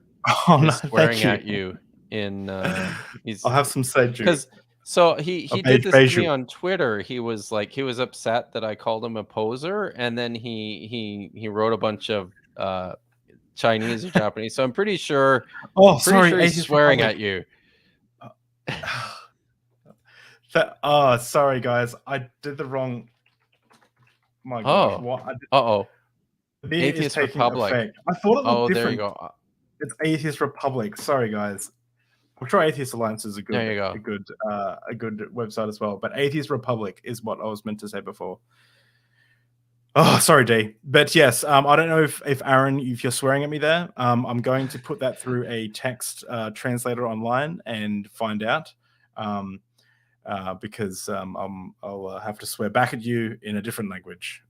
is swearing at you in I'll have some sage because so he did this to me on Twitter. He was upset that I called him a poser, and then he wrote a bunch of Chinese or Japanese. So I'm pretty sure. Sorry, he's swearing at you. Sorry guys, I did the wrong. My gosh, what? Atheist Republic. Effect. I thought it looked different. There you go. It's Atheist Republic. Sorry guys. I'm sure Atheist Alliance is a good website as well. But Atheist Republic is what I was meant to say before. Oh, sorry, D. But yes, I don't know if Aaron, if you're swearing at me there, I'm going to put that through a text translator online and find out. Because I'll have to swear back at you in a different language.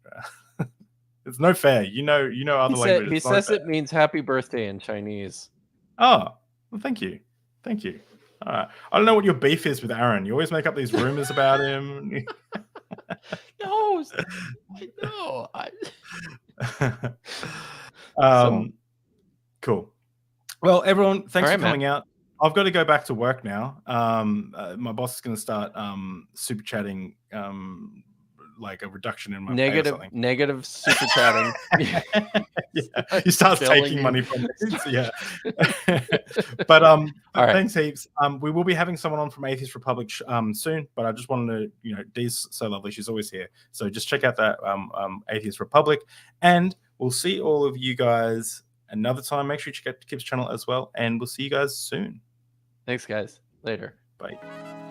It's no fair. You know other languages. He says it means happy birthday in Chinese. Oh, well, thank you. Thank you. I don't know what your beef is with Aaron. You always make up these rumors about him. No, no. Cool. Well, everyone, thanks for coming out. I've got to go back to work now. My boss is going to start super chatting, like a reduction in my pay or something. Negative super chatting. Yeah, he starts taking money from me. Yeah. But thanks heaps. We will be having someone on from Atheist Republic soon, but I just wanted to, Dee's so lovely. She's always here. So just check out that Atheist Republic, and we'll see all of you guys another time. Make sure you check out Kip's channel as well, and we'll see you guys soon. Thanks, guys. Later. Bye.